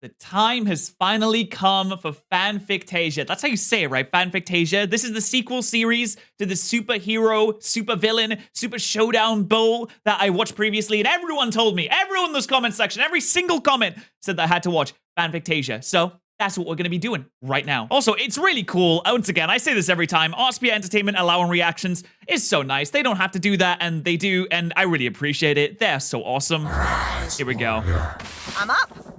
The time has finally come for Fanfictasia. That's how you say it, right? Fanfictasia. This is the sequel series to the superhero, supervillain, super showdown bowl that I watched previously. And everyone told me, everyone in this comment section, every single comment said that I had to watch Fanfictasia. So that's what we're going to be doing right now. Also, it's really cool. Once again, I say this every time. Artspear Entertainment allowing reactions is so nice. They don't have to do that, and they do, and I really appreciate it. They're so awesome. Here we go. I'm up.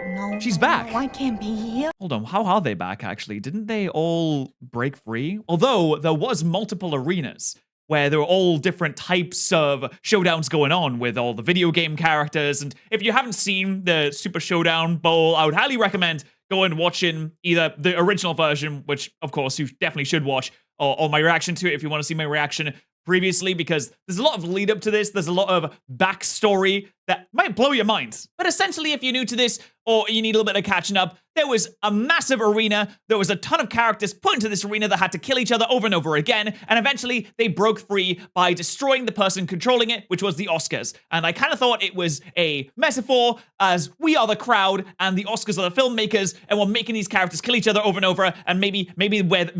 No, she's back. No, I can't be here. Hold on, how are they back, actually? Didn't they all break free? Although, there was multiple arenas where there were all different types of showdowns going on with all the video game characters. And if you haven't seen the Super Showdown Bowl, I would highly recommend going and watching either the original version, which, of course, you definitely should watch, or my reaction to it if you want to see my reaction previously, because there's a lot of lead up to this. There's a lot of backstory that might blow your mind. But essentially, if you're new to this or you need a little bit of catching up, there was a massive arena. There was a ton of characters put into this arena that had to kill each other over and over again. And eventually they broke free by destroying the person controlling it, which was the Oscars. And I kind of thought it was a metaphor, as we are the crowd and the Oscars are the filmmakers, and we're making these characters kill each other over and over. And maybe we're the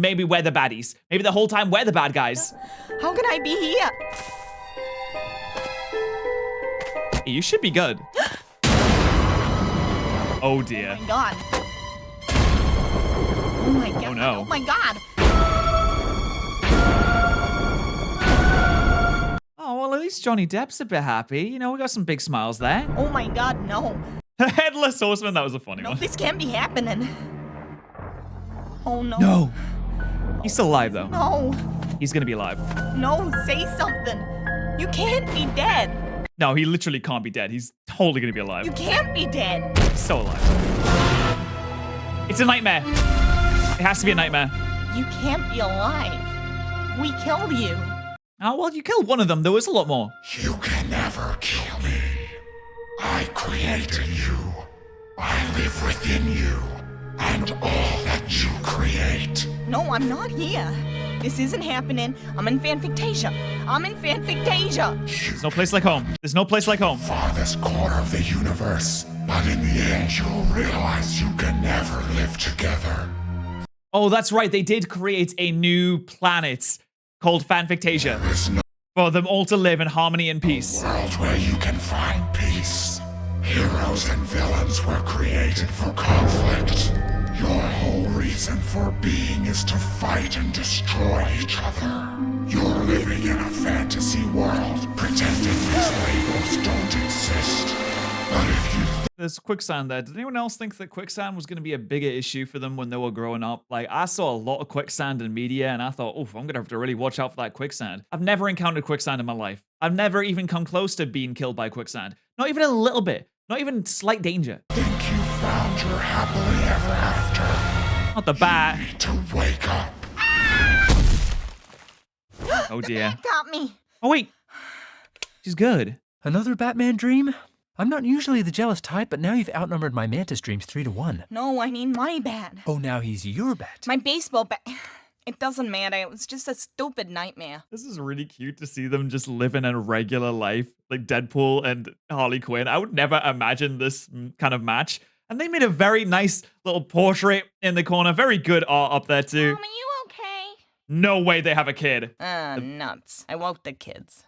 baddies. Maybe the whole time we're the bad guys. How can I be here? You should be good. Oh dear. Oh my god. Oh my god. Oh no. Oh my god. Oh, well, at least Johnny Depp's a bit happy. You know, we got some big smiles there. Oh my god, no. Headless Horseman, that was a funny No, one. this can't be happening. Oh no. No. He's still alive, though. No. He's gonna be alive. No, say something. You can't be dead. No, he literally can't be dead. He's totally gonna be alive. You can't be dead. He's so alive. It's a nightmare. It has to be a nightmare. You can't be alive. We killed you. Oh, well, you killed one of them. There was a lot more. You can never kill me. I created you. I live within you. And all that you create. No, I'm not here. This isn't happening. I'm in Fanfictasia. I'm in Fanfictasia. There's no place like home. There's no place like home. Farthest corner of the universe. But in the end, you'll realize you can never live together. Oh, that's right. They did create a new planet called Fanfictasia There is no for them all to live in harmony and peace. world where you can find peace. Heroes and villains were created for conflict. Your whole reason for being is to fight and destroy each other. You're living in a fantasy world, pretending these labels don't exist. But if you There's quicksand there. Did anyone else think that quicksand was going to be a bigger issue for them when they were growing up? Like, I saw a lot of quicksand in media, and I thought, oof, I'm going to have to really watch out for that quicksand. I've never encountered quicksand in my life. I've never even come close to being killed by quicksand. Not even a little bit. Not even slight danger. think you found your happily ever after, Not the bat. you need to wake up. Oh dear. Got me. Oh wait. She's good. Another Batman dream? I'm not usually the jealous type, but now you've outnumbered my Mantis dreams 3-1. No, I need my bat. Oh, now he's your bat. My baseball bat. It doesn't matter. It was just a stupid nightmare. This is really cute to see them just living a regular life, like Deadpool and Harley Quinn. I would never imagine this kind of match. And they made a very nice little portrait in the corner. Very good art up there too. Mom, are you okay? No way they have a kid. Nuts. I woke the kids.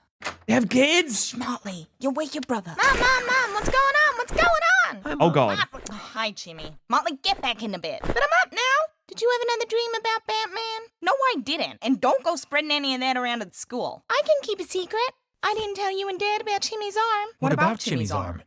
They have kids? Motley, you wake your brother. Mom, what's going on? What's going on? Oh god. Oh, hi, Jimmy. Motley, get back into bed. But I'm up now. Did you have another dream about Batman? No, I didn't. And don't go spreading any of that around at school. I can keep a secret. I didn't tell you and Dad about Jimmy's arm. What about Jimmy's arm?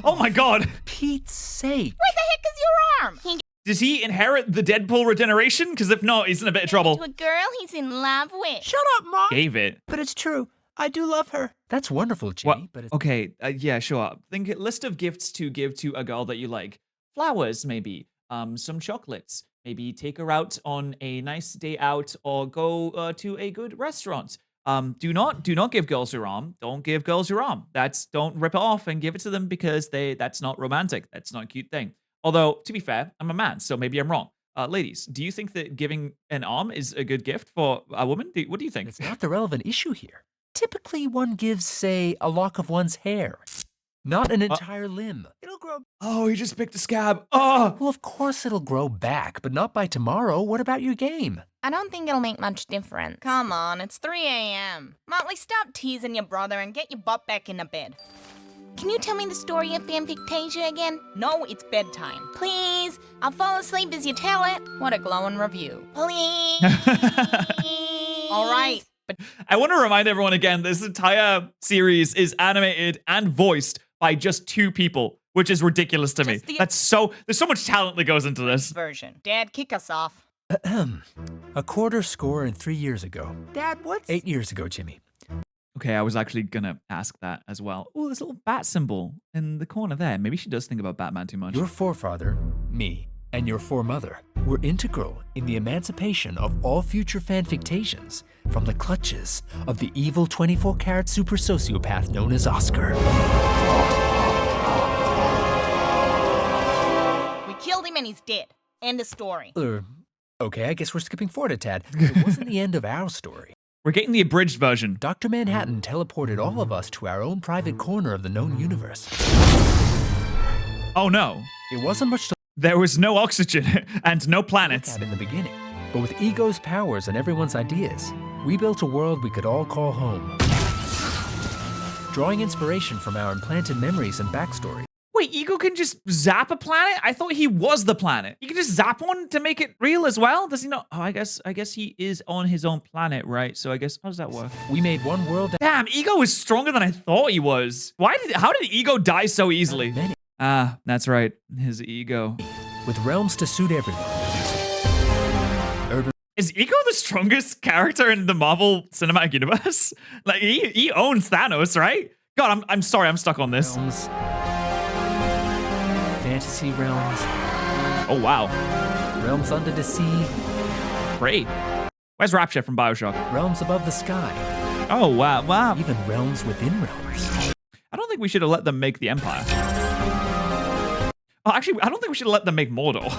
Oh my god. Pete's sake. Where the heck is your arm? He Does he inherit the Deadpool regeneration? Because if not, he's in a bit of trouble. to a girl he's in love with. Shut up, Mom. Gave it. But it's true. I do love her. That's wonderful, Jimmy, but it's... Okay, yeah, sure. Think list of gifts to give to a girl that you like. Flowers, maybe. Some chocolates. Maybe take her out on a nice day out, or go to a good restaurant. Do not give girls your arm. Don't give girls your arm. Don't rip it off and give it to them, because that's not romantic. That's not a cute thing. Although, to be fair, I'm a man, so maybe I'm wrong. Ladies, do you think that giving an arm is a good gift for a woman? What do you think? It's not the relevant issue here. Typically, one gives, say, a lock of one's hair. Not an entire limb. It'll grow. Oh, he just picked a scab. Oh! Well, of course it'll grow back, but not by tomorrow. What about your game? I don't think it'll make much difference. Come on, it's 3 a.m. Motley, stop teasing your brother and get your butt back into bed. Can you tell me the story of Fanfictasia again? No, it's bedtime. Please, I'll fall asleep as you tell it. What a glowing review. Please. All right. But I want to remind everyone again, this entire series is animated and voiced by just 2 people, which is ridiculous to me. There's so much talent that goes into this. version. Dad, kick us off. A quarter score and 3 years ago. Dad, what's... 8 years ago, Jimmy. Okay, I was actually gonna ask that as well. Oh, there's a little bat symbol in the corner there. Maybe she does think about Batman too much. Your forefather, me, and your foremother were integral in the emancipation of all future fanfictations from the clutches of the evil 24-karat super sociopath known as Oscar. We killed him and he's dead. End of story. Okay, I guess we're skipping forward a tad. It wasn't the end of our story. We're getting the abridged version. Dr. Manhattan teleported all of us to our own private corner of the known universe. Oh no. It wasn't much to There was no oxygen and no look planets. at in the beginning, but with Ego's powers and everyone's ideas, we built a world we could all call home. Drawing inspiration from our implanted memories and backstory. Wait, Ego can just zap a planet? I thought he was the planet. He can just zap one to make it real as well? Does he not? Oh, I guess he is on his own planet, right? So I guess, how does that work? We made one world Damn, Ego is stronger than I thought he was. How did Ego die so easily? many, Ah, that's right. His ego. with realms to suit everyone. Urban Is Ego the strongest character in the Marvel Cinematic Universe? Like, he owns Thanos, right? God, I'm sorry, I'm stuck on this. realms. Fantasy realms. Oh, wow. Realms under the sea. Great. Where's Rapture from Bioshock? Realms above the sky. Oh, wow. Even realms within realms. I don't think we should have let them make the Empire. Oh, actually, I don't think we should have let them make Mordor.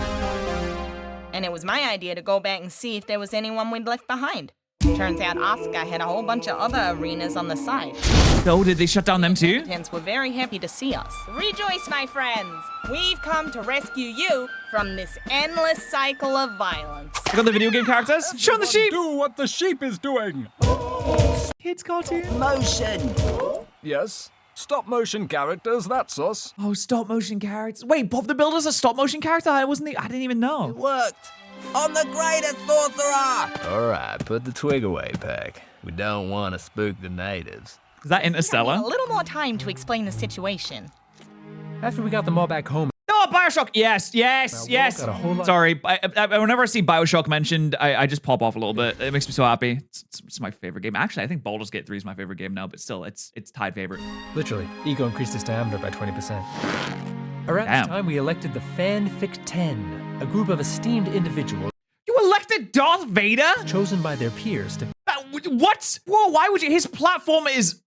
And it was my idea to go back and see if there was anyone we'd left behind. Turns out Oscar had a whole bunch of other arenas on the side. Oh, did they shut down them too? Tents were very happy to see us. Rejoice, my friends! We've come to rescue you from this endless cycle of violence. I got the video game characters. Show the sheep. Do what the sheep is doing. Kids cartoon. Motion. Yes. Stop motion characters, that's us. Oh, stop motion characters. Wait, Bob the Builder's a stop motion character? I didn't even know. Worked. I'm the greatest sorcerer. All right, put the twig away, Pack. We don't want to spook the natives. Is that A Interstellar? little more time to explain the situation. After we got them all back home, Oh, Bioshock. Yes. got a whole lot- Sorry. Whenever I see Bioshock mentioned, I just pop off a little bit. It makes me so happy. It's my favorite game. Actually, I think Baldur's Gate 3 is my favorite game now, but still, it's tied favorite. literally, Ego increased its diameter by 20%. Around Damn. this time, we elected the Fanfic Ten, a group of esteemed individuals You elected Darth Vader? chosen by their peers to What? Whoa, why would you? His platform is...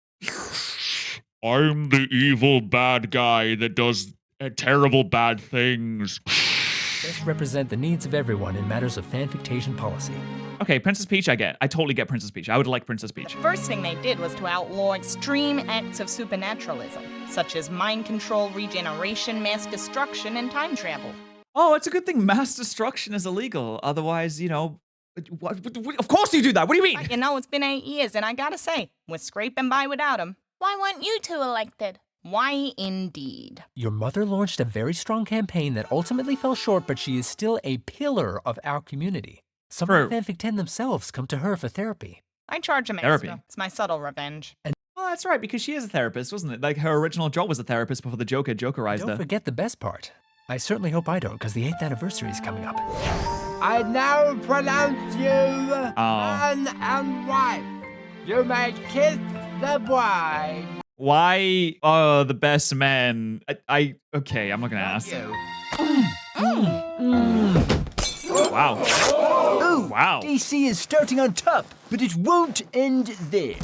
I'm the evil bad guy that does terrible bad things. best represent the needs of everyone in matters of fanfiction policy. Okay, Princess Peach, I get. I totally get Princess Peach. I would like Princess Peach. First thing they did was to outlaw extreme acts of supernaturalism, such as mind control, regeneration, mass destruction, and time travel. Oh, it's a good thing mass destruction is illegal. Otherwise, you know... Of course you do that. What do you mean? But, you know, it's been 8 years, and I gotta say, we're scraping by without him. Why weren't you two elected? Why indeed? Your mother launched a very strong campaign that ultimately fell short, but she is still a pillar of our community. Some of the Fanfic Ten themselves come to her for therapy. I charge him Therapy. extra. It's my subtle revenge. Well, that's right, because she is a therapist, wasn't it? Like, her original job was a therapist before the Joker jokerized Don't her. forget the best part. I certainly hope I don't, because the 8th anniversary is coming up. I now pronounce you Oh. man and wife. You may kiss the bride. Why? Oh, the best man. Okay, I'm not gonna ask. You. Wow. Ooh, Wow. DC is starting on top, but it won't end there.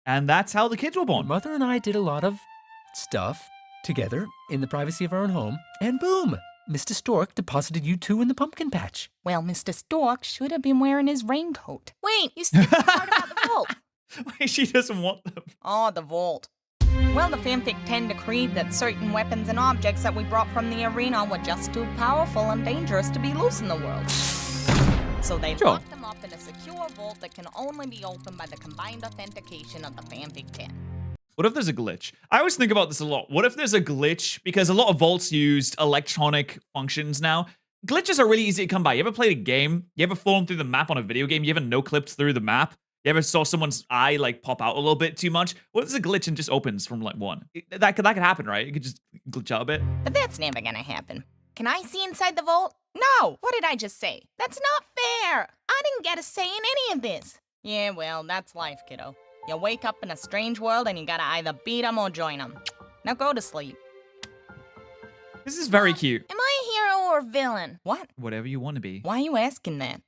And that's how the kids were Your born. mother and I did a lot of stuff together in the privacy of our own home, and boom, Mr. Stork deposited you two in the pumpkin patch. Well, Mr. Stork should have been wearing his raincoat. Wait, you skipped the part about the vault. Wait, she doesn't want them. Oh, the vault. Well, the Fanfic Ten decreed that certain weapons and objects that we brought from the arena were just too powerful and dangerous to be loose in the world. So they locked them up in a secure vault that can only be opened by the combined authentication of the Fanfic Ten. What if there's a glitch? I always think about this a lot. What if there's a glitch? Because a lot of vaults used electronic functions now. Glitches are really easy to come by. You ever played a game? You ever fallen through the map on a video game? You ever no-clipped through the map? You ever saw someone's eye like pop out a little bit too much? What if there's a glitch and just opens from like one? That could happen, right? You could just glitch out a bit. But that's never gonna happen. Can I see inside the vault? No! What did I just say? That's not fair! I didn't get a say in any of this. Yeah, well, that's life, kiddo. You wake up in a strange world and you gotta either beat them or join them. Now go to sleep. This is very cute. Am I a hero or villain? What? Whatever you want to be. Why are you asking that?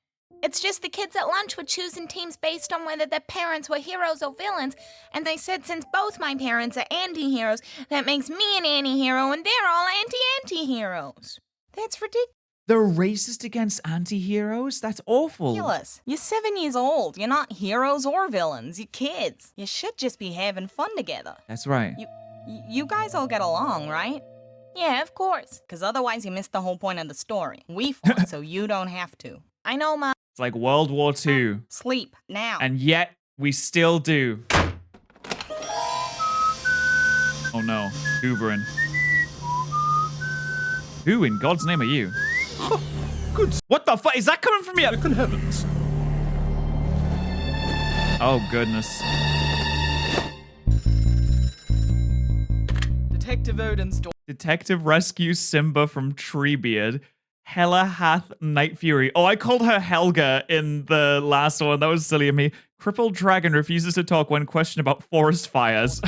It's just the kids at lunch were choosing teams based on whether their parents were heroes or villains, and they said since both my parents are anti-heroes, that makes me an anti-hero and they're all anti-anti-heroes. That's ridiculous. They're racist against anti-heroes? That's awful. You're 7 years old. You're not heroes or villains. You're kids. You should just be having fun together. That's right. You guys all get along, right? Yeah, of course. Because otherwise you miss the whole point of the story. We fought so you don't have to. I know, Mom. It's like World War II. Sleep, now. And yet, we still do. Oh no, Hoovering. Who in God's name are you? Good. What the fuck? Is that coming from you? Good heavens. Oh goodness. Detective Odin's door. Detective rescues Simba from Treebeard. Hela hath Night Fury. Oh, I called her Helga in the last one. That was silly of me. Crippled Dragon refuses to talk when questioned about forest fires.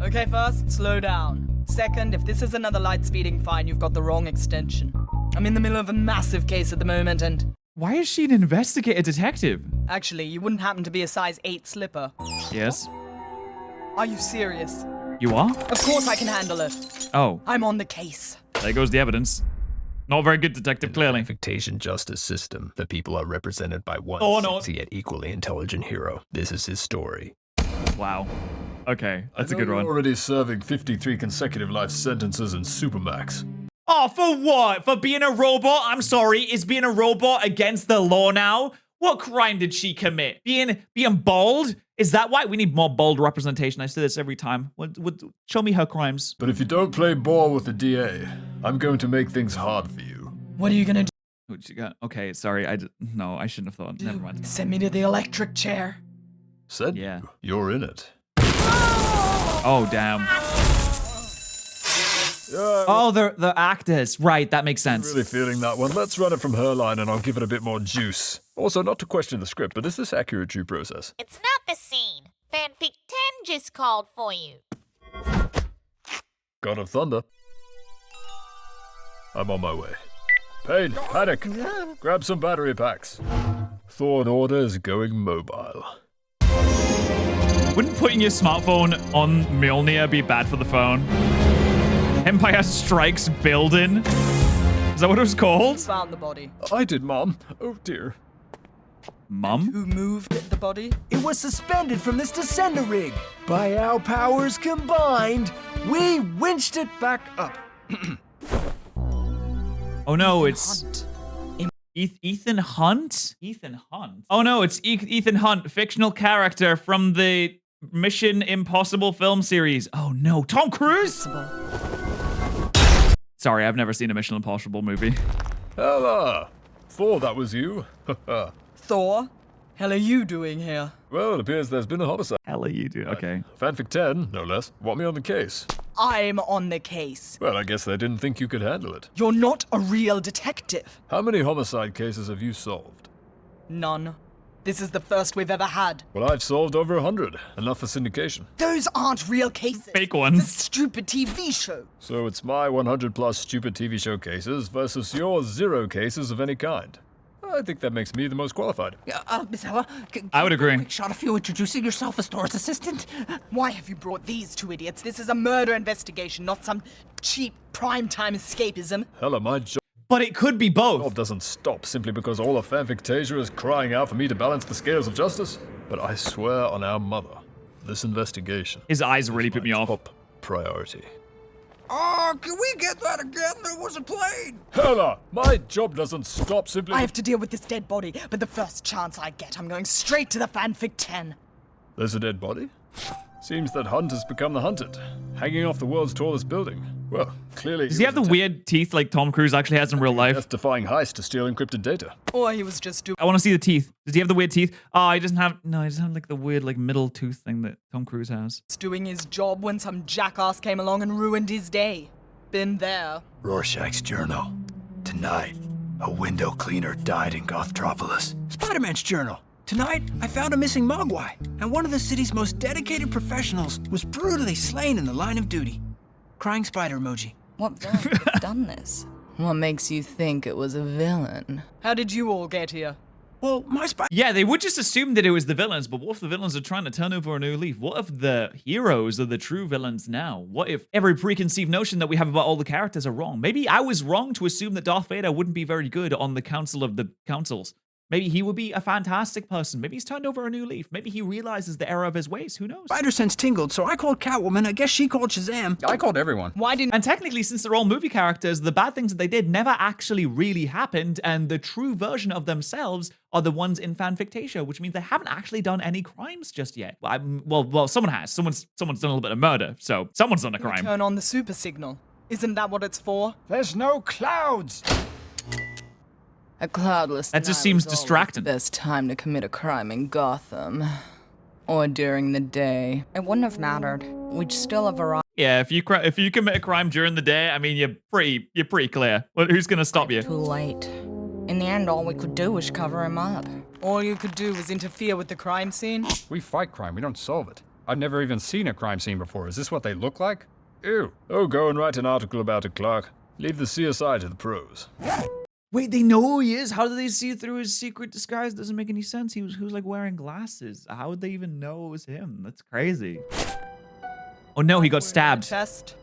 Okay, first, slow down. Second, if this is another light speeding fine, you've got the wrong extension. I'm in the middle of a massive case at the moment and... Why is she an investigative detective? Actually, you wouldn't happen to be a size 8 slipper. Yes. Are you serious? You are? Of course I can handle it. Oh. I'm on the case. There goes the evidence. Not very good, detective, clearly. Fanfictation justice system. The people are represented by one sexy yet equally intelligent hero. This is his story. Wow. Okay, that's a good you're one. Already serving 53 consecutive life sentences in Supermax. Oh, for what? For being a robot? I'm sorry, is being a robot against the law now? What crime did she commit? Being bald? Is that why we need more bold representation? I say this every time. Show me her crimes. But if you don't play ball with the DA, I'm going to make things hard for you. What are you gonna do? What you got? Okay, sorry. No, I shouldn't have thought. Never mind. Send me to the electric chair. Said Yeah. You're in it. Oh, damn. Oh, they're actors. Right, that makes sense. Really feeling that one. Let's run it from her line and I'll give it a bit more juice. Also, not to question the script, but is this accurate due process? It's not the scene. Fanfic 10 just called for you. God of Thunder. I'm on my way. Pain, panic. Grab some battery packs. Thorn Order is going mobile. Wouldn't putting your smartphone on Mjolnir be bad for the phone? Empire Strikes Building? Is that what it was called? Found the body. I did, Mom. Oh, dear. Mum? Who moved the body? It was suspended from this descender rig. By our powers combined, we winched it back up. Oh no, it's Ethan Hunt? Ethan Hunt? Oh no, it's Ethan Hunt, fictional character from the Mission Impossible film series. Oh no, Tom Cruise? Sorry, I've never seen a Mission Impossible movie. Ella! Thor, that was you? Thor? Hell are you doing here? Well, it appears there's been a homicide. Hell you do. Okay. Fanfic 10, no less. Want me on the case? I'm on the case. Well, I guess they didn't think you could handle it. You're not a real detective. How many homicide cases have you solved? None. This is the first we've ever had. Well, I've solved over 100. Enough for syndication. Those aren't real cases. Fake It's a ones. stupid TV show. So it's my 100 plus stupid TV show cases versus your 0 cases of any kind. I think that makes me the most qualified. Miss Ella, I would agree. quick shot of you introducing yourself as Thor's assistant? Why have you brought these two idiots? This is a murder investigation, not some cheap primetime escapism. Hella, my job But it could be both. doesn't stop simply because all of Fanfictasia is crying out for me to balance the scales of justice. But I swear on our mother, this investigation. His eyes is really put my me off. Top priority. Oh, can we get that again? There was a plane. Hella, my job doesn't stop simply. I have to deal with this dead body, but the first chance I get, I'm going straight to the Fanfic Ten. There's a dead body? Seems that Hunt has become the hunted, hanging off the world's tallest building. Well, clearly. Does he have the weird teeth like Tom Cruise actually has in real life? Death-defying heist to steal encrypted data. Or he was just doing. I want to see the teeth. Does he have the weird teeth? Oh, he doesn't have. No, he doesn't have like the weird like middle tooth thing that Tom Cruise has. Doing his job when some jackass came along and ruined his day. Been there. Rorschach's journal. Tonight, a window cleaner died in Gothtropolis. Spider-Man's journal. Tonight, I found a missing Mogwai, and one of the city's most dedicated professionals was brutally slain in the line of duty. Crying spider emoji. What villain could have done this? What makes you think it was a villain? How did you all get here? Well, my Yeah, they would just assume that it was the villains, but what if the villains are trying to turn over a new leaf? What if the heroes are the true villains now? What if every preconceived notion that we have about all the characters are wrong? Maybe I was wrong to assume that Darth Vader wouldn't be very good on the Council of the Councils. Maybe he would be a fantastic person. Maybe he's turned over a new leaf. Maybe he realizes the error of his ways. Who knows? spider sense tingled, so I called Catwoman. I guess she called Shazam. I called everyone. Why didn't And technically, since they're all movie characters, the bad things that they did never actually really happened, and the true version of themselves are the ones in Fanfictasia, which means they haven't actually done any crimes just yet. Well, someone has. Someone's done a little bit of murder, so someone's done a crime. turn on the super signal? Isn't that what it's for? There's no clouds. A cloudless That just night seems was always distracting. the best time to commit a crime in Gotham. Or during the day. It wouldn't have mattered. We'd still have arrived. Yeah, if you commit a crime during the day, I mean, you're pretty clear. Well, who's gonna stop you? Too late. In the end, all we could do was cover him up. All you could do was interfere with the crime scene? We fight crime, we don't solve it. I've never even seen a crime scene before. Is this what they look like? Ew. Oh, go and write an article about it, Clark. Leave the CSI to the pros. Wait, they know who he is? How do they see through his secret disguise? Doesn't make any sense. He was like wearing glasses. How would they even know it was him? That's crazy. Oh no, he got stabbed. Chest.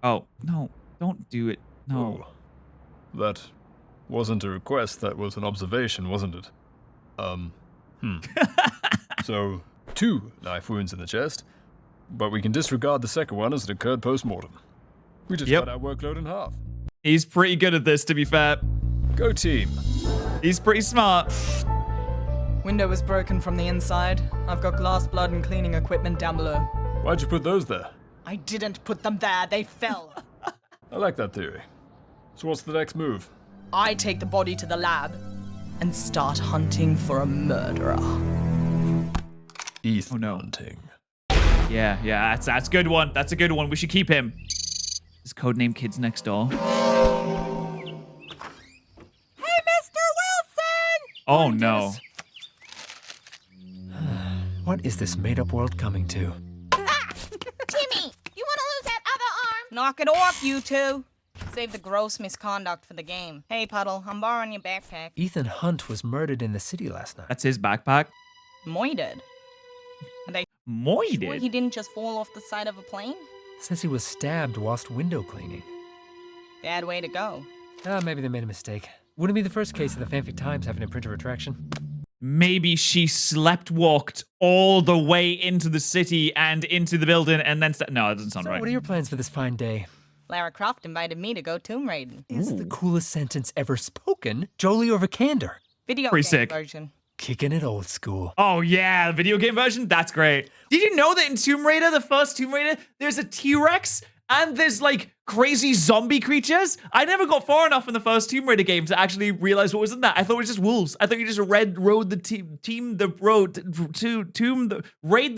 Oh, no, don't do it. No. Oh, that wasn't a request, that was an observation, wasn't it? So, 2 knife wounds in the chest, but we can disregard the second one as it occurred post-mortem. We just cut our workload in half. He's pretty good at this, to be fair. Go team. He's pretty smart. Window was broken from the inside. I've got glass, blood, and cleaning equipment down below. Why'd you put those there? I didn't put them there, they fell. I like that theory. So what's the next move? I take the body to the lab and start hunting for a murderer. Ethan Oh, no. hunting. Yeah, that's a good one. That's a good one. We should keep him. His codename Kids Next Door. Hey, Mr. Wilson! Oh no. What is this made-up world coming to? Timmy, you want to lose that other arm? Knock it off, you two. Save the gross misconduct for the game. Hey, Puddle, I'm borrowing your backpack. Ethan Hunt was murdered in the city last night. That's his backpack. Moy did. Moy Sure did. he didn't just fall off the side of a plane? Says he was stabbed whilst window cleaning. Bad way to go. Maybe they made a mistake. Wouldn't be the first case of the Fanfic Times having a printer retraction. Maybe she walked all the way into the city and into the building and then... No, that doesn't sound So right. what are your plans for this fine day? Lara Croft invited me to go tomb raiding. Is the coolest sentence ever spoken Jolie over Candor? Video Pretty game sick. version. Kicking it old school. Oh yeah, the video game version? That's great. Did you know that in Tomb Raider, the first Tomb Raider, there's a T-Rex and there's like crazy zombie creatures? I never got far enough in the first Tomb Raider game to actually realize what was in that. I thought it was just wolves. I thought you just raid the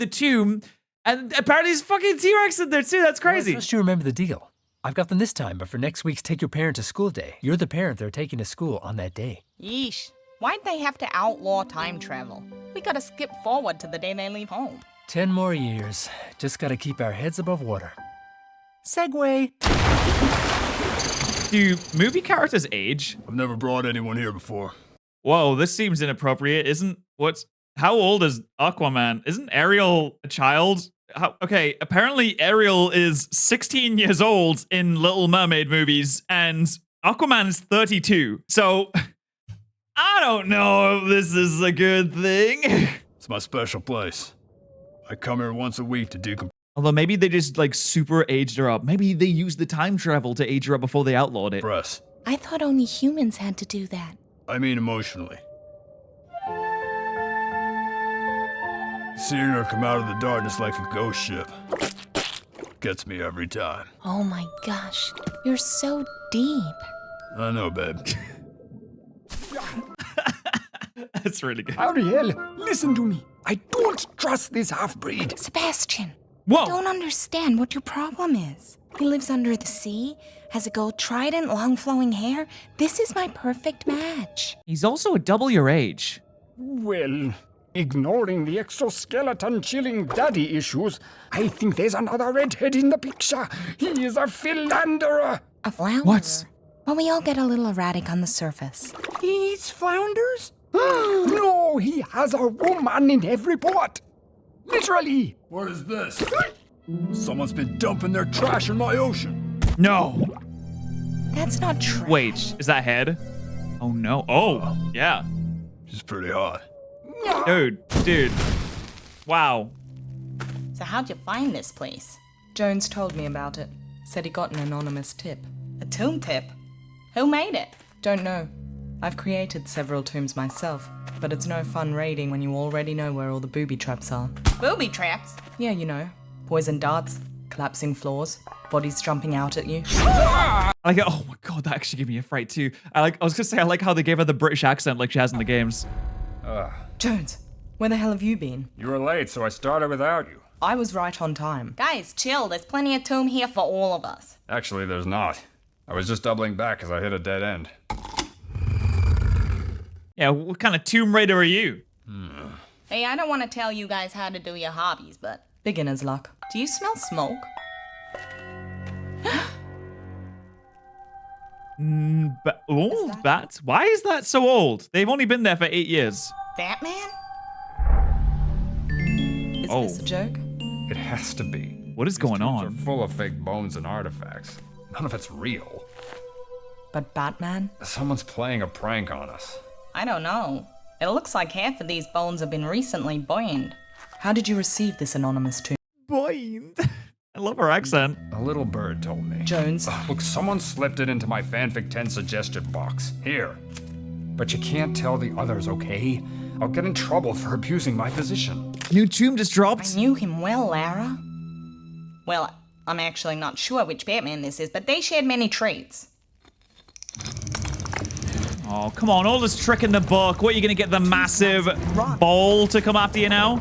tomb, and apparently there's fucking T-Rex in there too. That's Well, I crazy. trust you remember the deal. I've got them this time, but for next week's Take Your Parent to School Day, you're the parent they're taking to school on that day. Yeesh. Why'd they have to outlaw time travel? We gotta skip forward to the day they leave home. 10 more years. Just gotta keep our heads above water. Segway. Do movie characters age? I've never brought anyone here before. Whoa, this seems inappropriate. How old is Aquaman? Isn't Ariel a child? Okay, apparently Ariel is 16 years old in Little Mermaid movies, and Aquaman is 32. So, I don't know if this is a good thing. It's my special place. I come here once a week to decompress. Although maybe they just like super aged her up. Maybe they used the time travel to age her up before they outlawed it. I thought only humans had to do that. I mean emotionally. Seeing her come out of the darkness like a ghost ship gets me every time. Oh my gosh, you're so deep. I know, babe. That's really good. Ariel, listen to me. I don't trust this half-breed. Sebastian, Whoa. I don't understand what your problem is. He lives under the sea, has a gold trident, long flowing hair. This is my perfect match. He's also double your age. Well, ignoring the exoskeleton-chilling daddy issues, I think there's another redhead in the picture. He is a philanderer. A flounder? What? Well, we all get a little erratic on the surface. He eats flounders? No, he has a woman in every port. Literally. What is this? Someone's been dumping their trash in my ocean. No. That's not true. Wait, is that head? Oh no. Oh, yeah. She's pretty hot. Dude. Wow. So how'd you find this place? Jones told me about it. Said he got an anonymous tip. A tomb tip? Who made it? Don't know. I've created several tombs myself, but it's no fun raiding when you already know where all the booby traps are. Booby traps? Yeah, you know. Poison darts, collapsing floors, bodies jumping out at you. I like it. Oh my god, that actually gave me a fright too. I was gonna say I like how they gave her the British accent like she has in the games. Jones, where the hell have you been? You were late, so I started without you. I was right on time. Guys, chill. There's plenty of tomb here for all of us. Actually, there's not. I was just doubling back as I hit a dead end. Yeah, what kind of Tomb Raider are you? Hey, I don't want to tell you guys how to do your hobbies, but Beginner's luck. do you smell smoke? Bats? Why is that so old? They've only been there for 8 years. Batman? Is Oh. this a joke? It has to be. What is going These on? tombs are full of fake bones and artifacts. None of it's real. But Batman? Someone's playing a prank on us. I don't know. It looks like half of these bones have been recently burned. How did you receive this anonymous tomb? Boing. I love her accent. A little bird told me. Jones? Look, someone slipped it into my Fanfic Ten suggestion box. Here. But you can't tell the others, okay? I'll get in trouble for abusing my position. New tomb just I dropped. knew him well, Lara. Well, I'm actually not sure which Batman this is, but they shared many traits. Oh, come on. All this trick in the book. What, are you going to get the massive bowl to come after you now?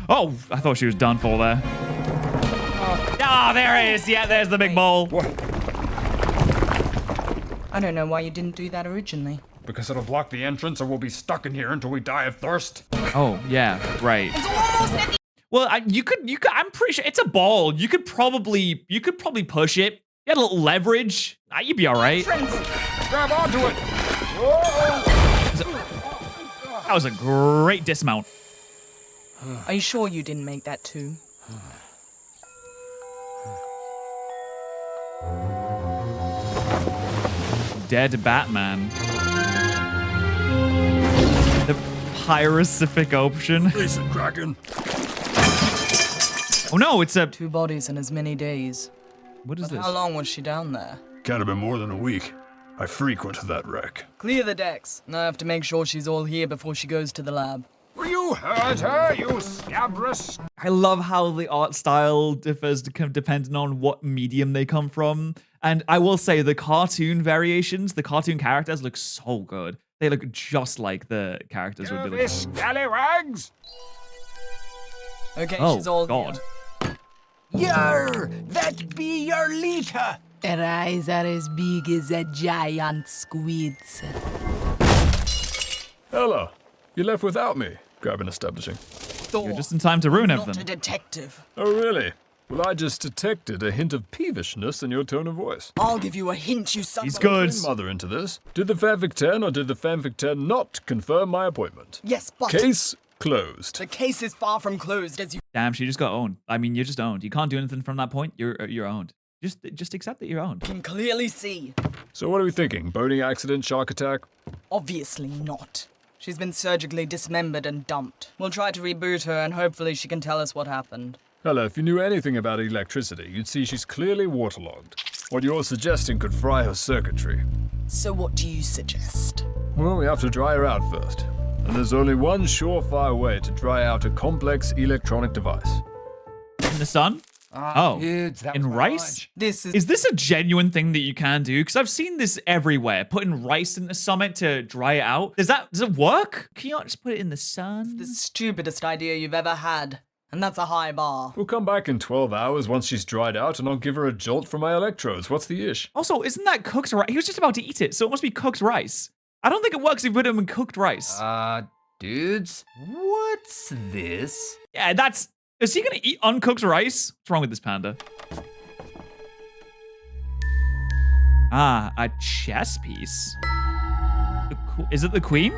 Oh, I thought she was done for there. Ah, there it is. Yeah, there's the big bowl. I don't know why you didn't do that originally. Because it'll block the entrance or we'll be stuck in here until we die of thirst. Oh, yeah, right. Well, you could, I'm pretty sure it's a ball. You could probably push it. You had a little leverage. You'd be all right. Grab onto it. That was a great dismount. Are you sure you didn't make that too? Dead Batman. The pyrocyfic option. Decent Kraken. Oh no, it's a... 2 bodies in as many days. What is this? How long was she down there? Can't have been more than a week. I frequent that wreck. Clear the decks. I have to make sure she's all here before she goes to the lab. You heard her, you scabrous. I love how the art style differs depending on what medium they come from. And I will say the cartoon variations, the cartoon characters look so good. They look just like the characters would be looking. Scallywags! Okay, Oh, she's all God. here. Yer, that be your Lita. Her eyes are as big as a giant squid's. Hello. You left without me. Grabbing establishing. You're just in time to ruin Not everything. a detective. Oh, really? Well, I just detected a hint of peevishness in your tone of voice. I'll give you a hint, you son He's of a- good. Bring Mother into this. Did the Fanfic 10 or did the Fanfic 10 not confirm my appointment? Yes, but Case closed. the case is far from closed, as you... Damn, she just got owned. I mean, you're just owned. You can't do anything from that point. You're owned. Just accept that you're owned. can clearly see. So what are we thinking? Boating accident, shark attack? Obviously not. She's been surgically dismembered and dumped. We'll try to reboot her and hopefully she can tell us what happened. Hella, if you knew anything about electricity, you'd see she's clearly waterlogged. What you're suggesting could fry her circuitry. So what do you suggest? Well, we have to dry her out first. And there's only one surefire way to dry out a complex electronic device. In the sun? Oh, dudes, that in was my rice? lunch. Is this a genuine thing that you can do? Because I've seen this everywhere. Putting rice in the summit to dry it out. Does it work? Can you not just put it in the sun? The stupidest idea you've ever had. And that's a high bar. We'll come back in 12 hours once she's dried out and I'll give her a jolt from my electrodes. What's the ish? Also, isn't that cooked rice? He was just about to eat it, so it must be cooked rice. I don't think it works if you put it in cooked rice. Dudes, what's this? Yeah, that's... Is he gonna eat uncooked rice? What's wrong with this panda? Ah, a chess piece. Is it the queen?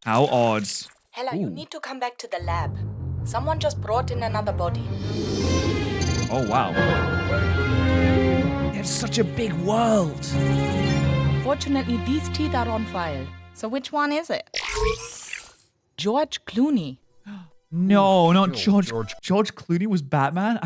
How odd. Hella, you need to come back to the lab. Someone just brought in another body. Oh, wow. It's such a big world. Fortunately, these teeth are on file. So which one is it? George Clooney. No, not George. George Clooney was Batman?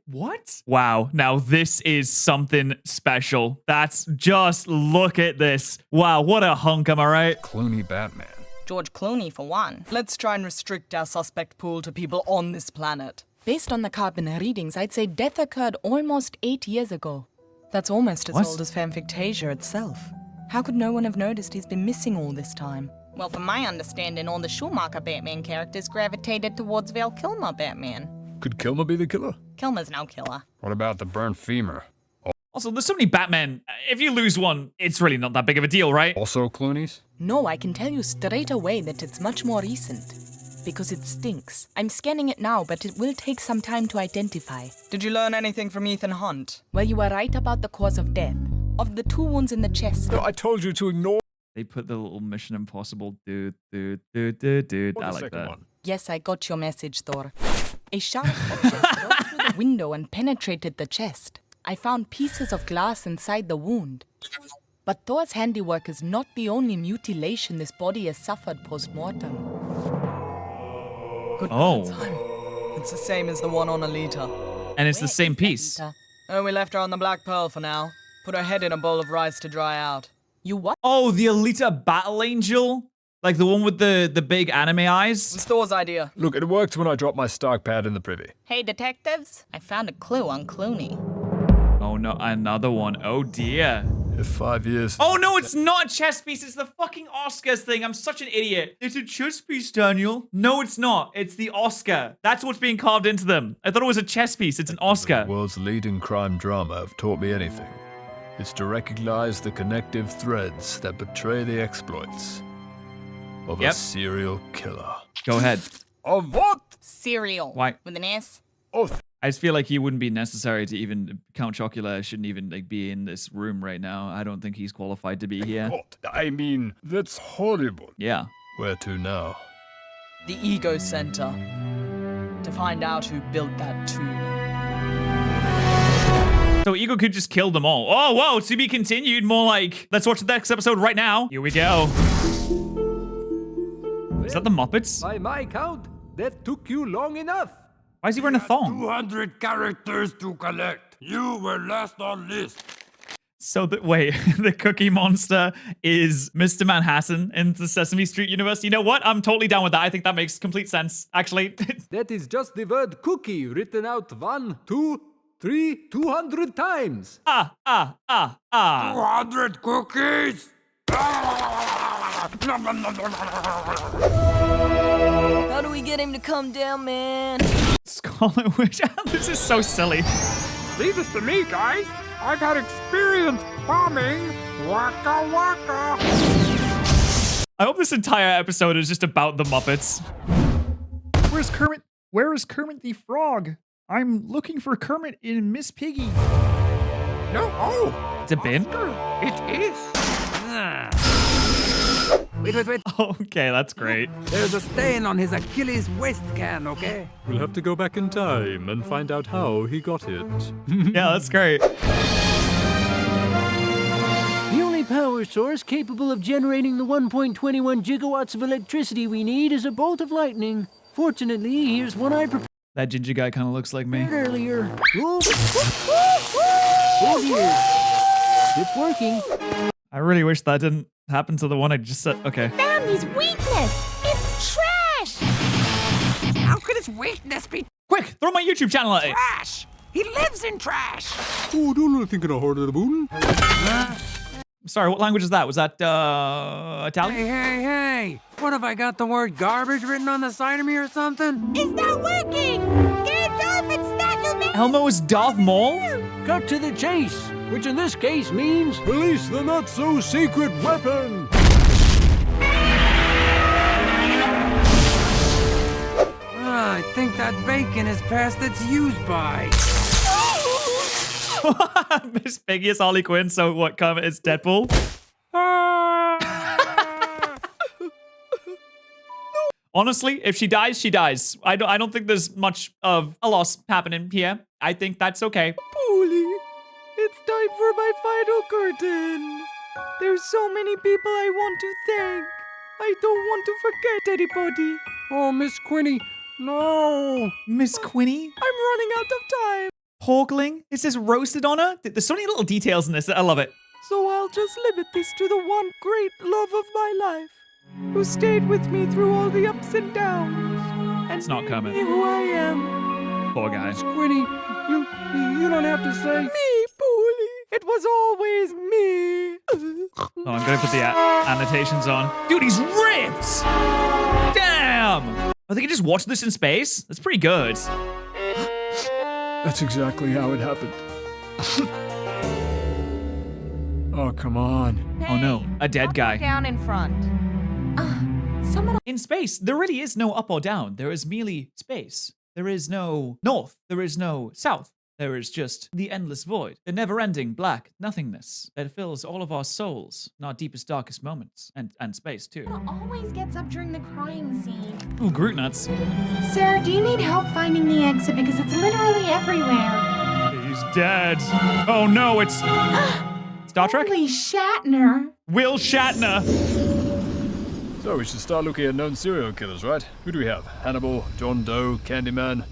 What? Wow, now this is something special. Look at this. Wow, what a hunk, am I right? Clooney Batman. George Clooney, for one. Let's try and restrict our suspect pool to people on this planet. Based on the carbon readings, I'd say death occurred almost 8 years ago. That's almost as What? old as Fanfictasia itself. How could no one have noticed he's been missing all this time? Well, from my understanding, all the Schumacher Batman characters gravitated towards Val Kilmer Batman. Could Kilmer be the killer? Kilmer's no killer. What about the burnt femur? Also, there's so many Batman. If you lose one, it's really not that big of a deal, right? Also Clooney's? No, I can tell you straight away that it's much more recent. Because it stinks. I'm scanning it now, but it will take some time to identify. Did you learn anything from Ethan Hunt? Well, you were right about the cause of death. Of the 2 wounds in the chest. No, I told you to ignore. They put the little Mission Impossible dude. I like that. One. Yes, I got your message, Thor. A sharp object broke through the window and penetrated the chest. I found pieces of glass inside the wound. But Thor's handiwork is not the only mutilation this body has suffered post-mortem. Good Oh. time. It's the same as the one on Alita. And it's the same piece. Oh, we left her on the Black Pearl for now. Put her head in a bowl of rice to dry out. You what? Oh, the Alita Battle Angel? Like the one with the big anime eyes? It's Thor's idea. Look, it worked when I dropped my Stark pad in the privy. Hey, detectives. I found a clue on Clooney. Oh no, another one. Oh dear. If 5 years. Oh no, it's not a chess piece. It's the fucking Oscars thing. I'm such an idiot. It's a chess piece, Daniel. No, it's not. It's the Oscar. That's what's being carved into them. I thought it was a chess piece. It's an Oscar. The world's leading crime drama have taught me anything. It's to recognize the connective threads that betray the exploits of a serial killer. Go ahead. Of what? Cereal. Why? With an S? Of. I just feel like he wouldn't be necessary to even Count Chocula shouldn't even be in this room right now. I don't think he's qualified to be here. What? I mean, that's horrible. Yeah. Where to now? The Ego Center. To find out who built that tomb. So Ego could just kill them all. Oh, whoa, to be continued. More like, let's watch the next episode right now. Here we go. Is that the Muppets? By my count, that took you long enough. Why is he wearing a thong? 200 characters to collect. You were last on list. So, wait, the Cookie Monster is Mr. Manhattan in the Sesame Street universe. You know what? I'm totally down with that. I think that makes complete sense, actually. That is just the word cookie written out 1, 2, 3, 200 times. 200 cookies. How do we get him to come down, man? Scarlet Witch. This is so silly. Leave this to me, guys. I've had experience bombing. Waka waka. I hope this entire episode is just about the Muppets. Where's Kermit? Where is Kermit the Frog? I'm looking for Kermit in Miss Piggy. No, oh. It's a bin? It is. Wait. Okay, that's great. There's a stain on his Achilles waist can, okay? We'll have to go back in time and find out how he got it. Yeah, that's great. The only power power source capable of generating the 1.21 gigawatts of electricity we need is a bolt of lightning. Fortunately, here's one I prepared That ginger guy kind of looks like me. earlier. Oh, oh dear. It's working. I really wish that didn't happen to the one I just said. Okay. Found his weakness. It's trash. How could his weakness be Quick, throw my YouTube channel at it. trash? He lives in trash. Oh, don't think of the heart of the moon. Sorry, what language is that? Was that Italian? Hey. What have I got the word garbage written on the side of me or something? It's not working. Gandalf, it's not your man. Elmo's Darth Maul? Cut to the chase, which in this case means release the not-so-secret weapon. I think that bacon is past its use-by. Miss Piggy is Harley Quinn, so what, Kermit is Deadpool? Honestly, if she dies, she dies. I don't think there's much of a loss happening here. I think that's okay. Polly, it's time for my final curtain. There's so many people I want to thank. I don't want to forget anybody. Oh, Miss Quinny, no. Miss Quinny? I'm running out of time. Porgling? Is this roasted on her? There's so many little details in this. I love it. So I'll just limit this to the one great love of my life, who stayed with me through all the ups and downs. And It's not Kermit. made me who I am. Poor guy. Quinny, you don't have to say. Me, Polly. It was always me. Oh, I'm gonna put the annotations on. Dude, he's ripped! Damn! I think I just watched this in space. That's pretty good. That's exactly how it happened. Oh, come on. Oh no, a dead guy. Down in front. Someone. In space, there really is no up or down. There is merely space. There is no north. There is no south. There is just the endless void, the never-ending black nothingness that fills all of our souls, in our deepest, darkest moments, and space too. Always gets up during the crying scene. Ooh, Groot nuts. Sir, do you need help finding the exit? Because it's literally everywhere. He's dead. Oh no, it's Star Trek? Holy Shatner. Will Shatner. So we should start looking at known serial killers, right? Who do we have? Hannibal, John Doe, Candyman.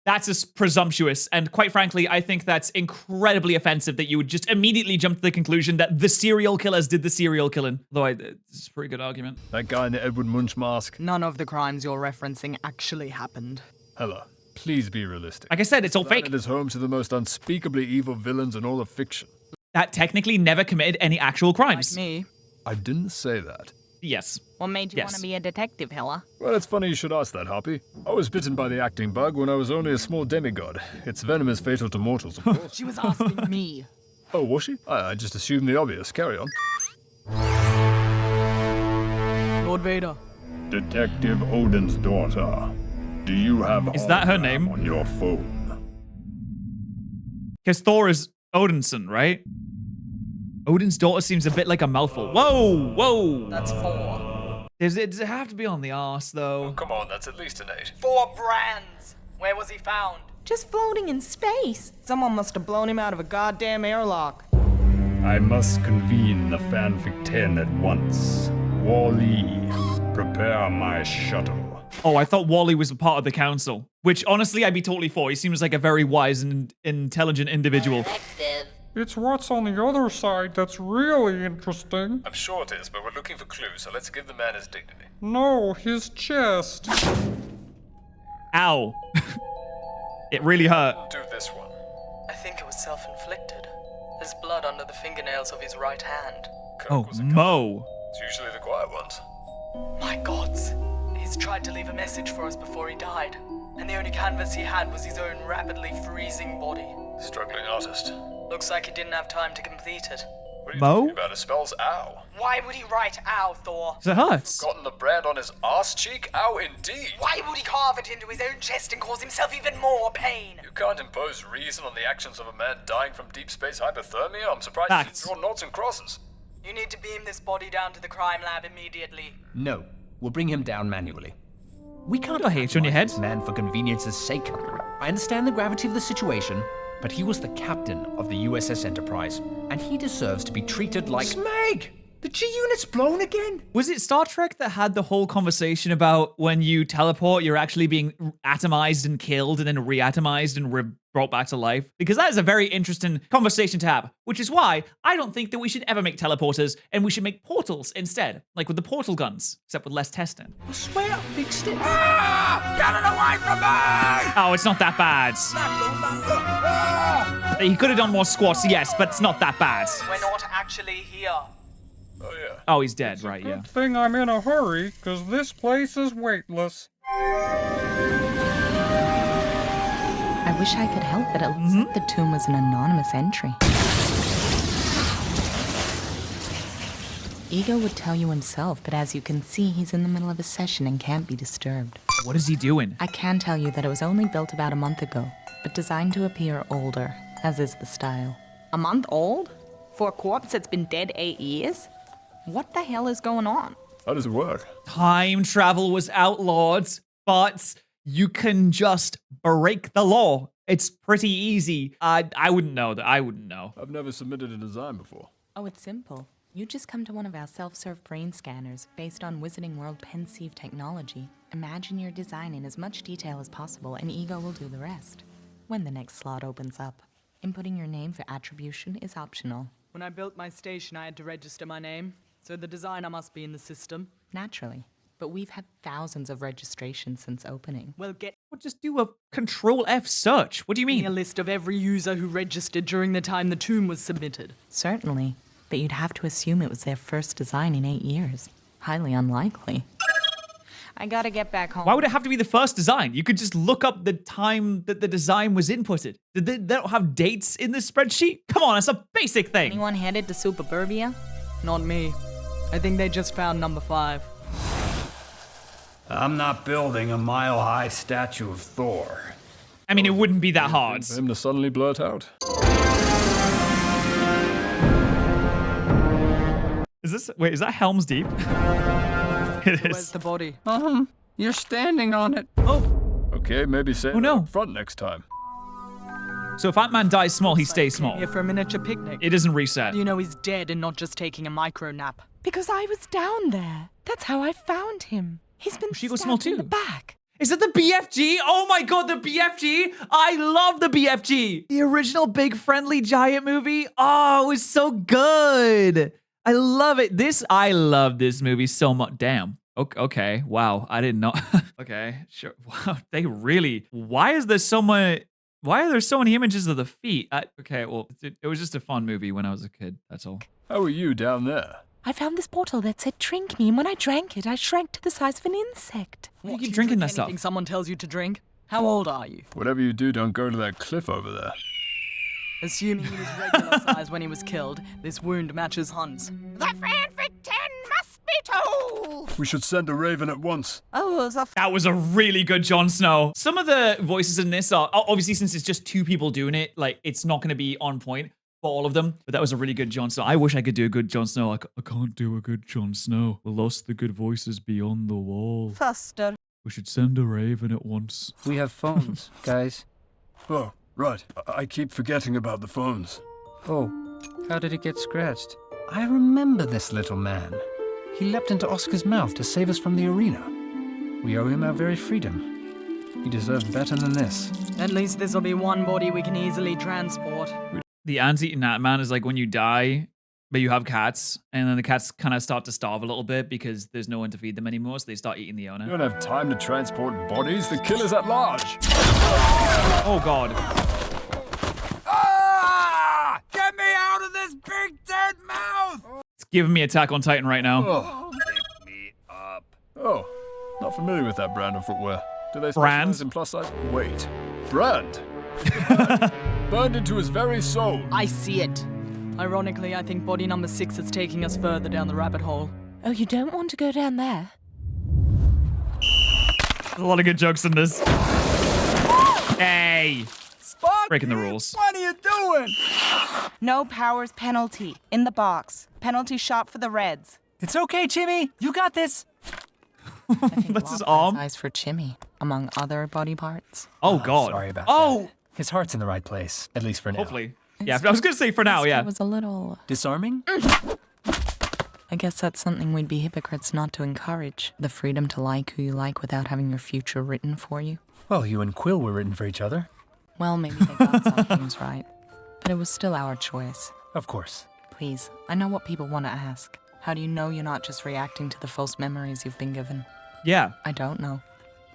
That's just presumptuous, and quite frankly, I think that's incredibly offensive that you would just immediately jump to the conclusion that the serial killers did the serial killing. Though it's a pretty good argument. That guy in the Edward Munch mask. None of the crimes you're referencing actually happened. Hella, please be realistic. Like I said, it's all fake. It is home to the most unspeakably evil villains in all of fiction. That technically never committed any actual crimes. Like me. I didn't say that. Yes. What made you want to be a detective, Hella? Well, it's funny you should ask that, Harpy. I was bitten by the acting bug when I was only a small demigod. Its venom is fatal to mortals, of course. She was asking me. Oh, was she? I just assumed the obvious. Carry on. Lord Vader. Detective Odin's daughter. Do you have Is that her name? on your phone? Because Thor is Odinson, right? Odin's daughter seems a bit like a mouthful. Whoa, whoa. That's 4. Does it have to be on the arse, though? Come on, that's at least an 8. 4 brands. Where was he found? Just floating in space. Someone must have blown him out of a goddamn airlock. I must convene the Fanfic Ten at once. Wall-E, prepare my shuttle. Oh, I thought Wally was a part of the council. Which, honestly, I'd be totally for. He seems like a very wise and intelligent individual. It's what's on the other side that's really interesting. I'm sure it is, but we're looking for clues, so let's give the man his dignity. No, his chest. Ow. It really hurt. Do this one. I think it was self-inflicted. There's blood under the fingernails of his right hand. Oh, Mo. It's usually the quiet ones. My gods. He's tried to leave a message for us before he died, and the only canvas he had was his own rapidly freezing body. Struggling artist. Looks like he didn't have time to complete it. What are you Mo? talking about? It spells ow. Why would he write ow, Thor? It hurts. Gotten the brand on his arse cheek? Ow, indeed. Why would he carve it into his own chest and cause himself even more pain? You can't impose reason on the actions of a man dying from deep space hypothermia? I'm surprised Facts. you draw knots and crosses. You need to beam this body down to the crime lab immediately. No, we'll bring him down manually. We can't Got H on your head? this man for convenience's sake. I understand the gravity of the situation, but he was the captain of the USS Enterprise, and he deserves to be treated like... Smeg! The G unit's blown again? Was it Star Trek that had the whole conversation about when you teleport, you're actually being atomized and killed and then reatomized and brought back to life? Because that is a very interesting conversation to have, which is why I don't think that we should ever make teleporters and we should make portals instead, like with the portal guns, except with less testing. I swear I fixed it. Ah! Get it away from me! Oh, it's not that bad. He could have done more squats, yes, but it's not that bad. We're not actually here. Oh, yeah. Oh, he's dead, right, yeah. Good thing I'm in a hurry, because this place is weightless. I wish I could help, but it looks like the tomb was an anonymous entry. Ego would tell you himself, but as you can see, he's in the middle of a session and can't be disturbed. What is he doing? I can tell you that it was only built about a month ago, but designed to appear older, as is the style. A month old? For a corpse that's been dead 8 years? What the hell is going on? How does it work? Time travel was outlawed, but you can just break the law. It's pretty easy. I wouldn't know that. I wouldn't know. I've never submitted a design before. Oh, it's simple. You just come to one of our self-serve brain scanners based on Wizarding World Pensieve technology. Imagine your design in as much detail as possible, and Ego will do the rest. When the next slot opens up, inputting your name for attribution is optional. When I built my station, I had to register my name, so the designer must be in the system. Naturally. But we've had thousands of registrations since opening. Well, Just do a Control F search. What do you me a mean? list of every user who registered during the time the tomb was submitted. Certainly. But you'd have to assume it was their first design in 8 years. Highly unlikely. I gotta get back home. Why would it have to be the first design? You could just look up the time that the design was inputted. They don't have dates in this spreadsheet? Come on, it's a basic thing. Anyone headed to Superburbia? Not me. I think they just found number 5. I'm not building a mile-high statue of Thor. I mean, it wouldn't be that hard. For him to suddenly blurt out. Wait, is that Helm's Deep? It Where's is. the body? You're standing on it. Okay, maybe say Oh, no. it up front next time. So if Ant-Man dies small, he stays small. Here for a miniature picnic. It doesn't reset. You know he's dead and not just taking a micro nap. Because I was down there. That's how I found him. He's been She goes stabbed small in the too. back. Is it the BFG? Oh my god, the BFG! I love the BFG! The original Big Friendly Giant movie. Oh, it was so good. I love it. I love this movie so much. Damn. Okay. Wow. I didn't know. Okay. Sure. Wow. Why are there so many images of the feet? Okay. Well, it was just a fun movie when I was a kid. That's all. How are you down there? I found this bottle that said drink me, and when I drank it, I shrank to the size of an insect. You keep drinking that stuff. Anything someone tells you to drink? How old are you? Whatever you do, don't go to that cliff over there. Assuming he was regular size when he was killed, this wound matches Hunt's. The Fanfic Ten must be told! We should send a raven at once. Oh, That was a really good Jon Snow. Some of the voices in this are, obviously since it's just 2 people doing it, like it's not going to be on point for all of them, but that was a really good Jon Snow. I wish I could do a good Jon Snow. I can't do a good Jon Snow. We lost the good voices beyond the wall. faster. We should send a raven at once. We have phones, guys. Oh, right. I keep forgetting about the phones. Oh, how did it get scratched? I remember this little man. He leapt into Oscar's mouth to save us from the arena. We owe him our very freedom. He deserves better than this. At least this'll be one body we can easily transport. The ants-eating Ant-Man is like when you die, but you have cats, and then the cats kind of start to starve a little bit because there's no one to feed them anymore, so they start eating the You owner. don't have time to transport bodies. The killer's at large. Oh god. Ah! Get me out of this big dead mouth! It's giving me Attack on Titan right now. Oh. Pick me up. Oh, not familiar with that brand of footwear. Do they Brand? specialize in plus size? Wait. Brand? Burned into his very soul. I see it. Ironically, I think body number 6 is taking us further down the rabbit hole. Oh, you don't want to go down there? There's a lot of good jokes in this. Hey! Sparky, Breaking the rules. What are you doing? No powers penalty. In the box. Penalty shot for the Reds. It's okay, Jimmy. You got this. That's his arm. Size for Chimmy, among other body parts. Oh god. Sorry about Oh! that. His heart's in the right place, at least for now. Hopefully. Yeah, I was gonna say for now, yeah. It was a little... Disarming? I guess that's something we'd be hypocrites not to encourage. The freedom to like who you like without having your future written for you. Well, you and Quill were written for each other. Well, maybe they got some things right. But it was still our choice. Of course. Please, I know what people want to ask. How do you know you're not just reacting to the false memories you've been given? Yeah. I don't know.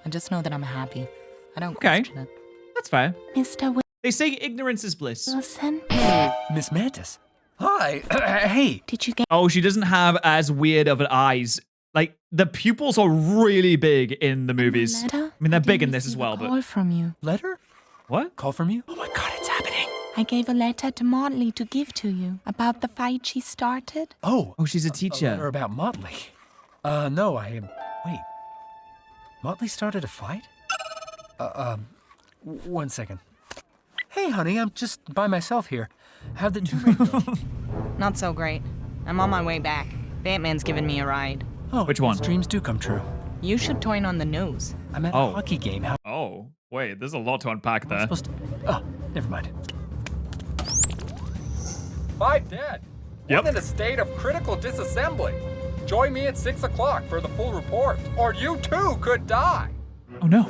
I just know that I'm happy. I don't question it. That's fair. Mr. They say ignorance is bliss. Wilson? Miss Mantis. Hi. Hey. Did you get... Oh, she doesn't have as weird of an eyes. Like, the pupils are really big in the movies. Letter? I mean, they're big in this as well, Call but... from you. Letter? What? Call from you? Oh my god, it's happening. I gave a letter to Motley to give to you about the fight she started. Oh. Oh, she's a A teacher. letter about Motley. No, wait. Motley started a fight? One second. Hey, honey, I'm just by myself here. How'd the tour go? Not so great. I'm on my way back. Batman's giving me a ride. Oh, Which one? his dreams do come true. You should turn on the news. I'm at a hockey game. How Oh, wait, there's a lot to unpack there. supposed to... Oh, never mind. Five dead. Yep. One in a state of critical disassembly. Join me at 6 o'clock for the full report, or you too could die. Oh, no.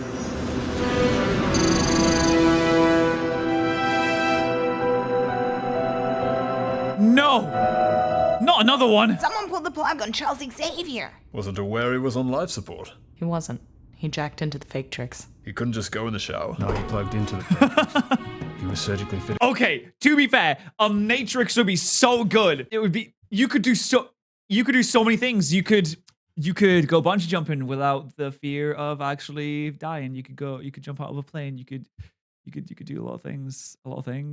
No! Not another one! Someone pulled the plug on Charles Xavier. Wasn't aware he was on life support. He wasn't. He jacked into the fake tricks. He couldn't just go in the shower. No, he plugged into the fake. He was surgically fitted. Okay, to be fair, Omnitrix would be so good. It would be... You could do so many things. You could go bungee jumping without the fear of actually dying. You could jump out of a plane. You could do a lot of things.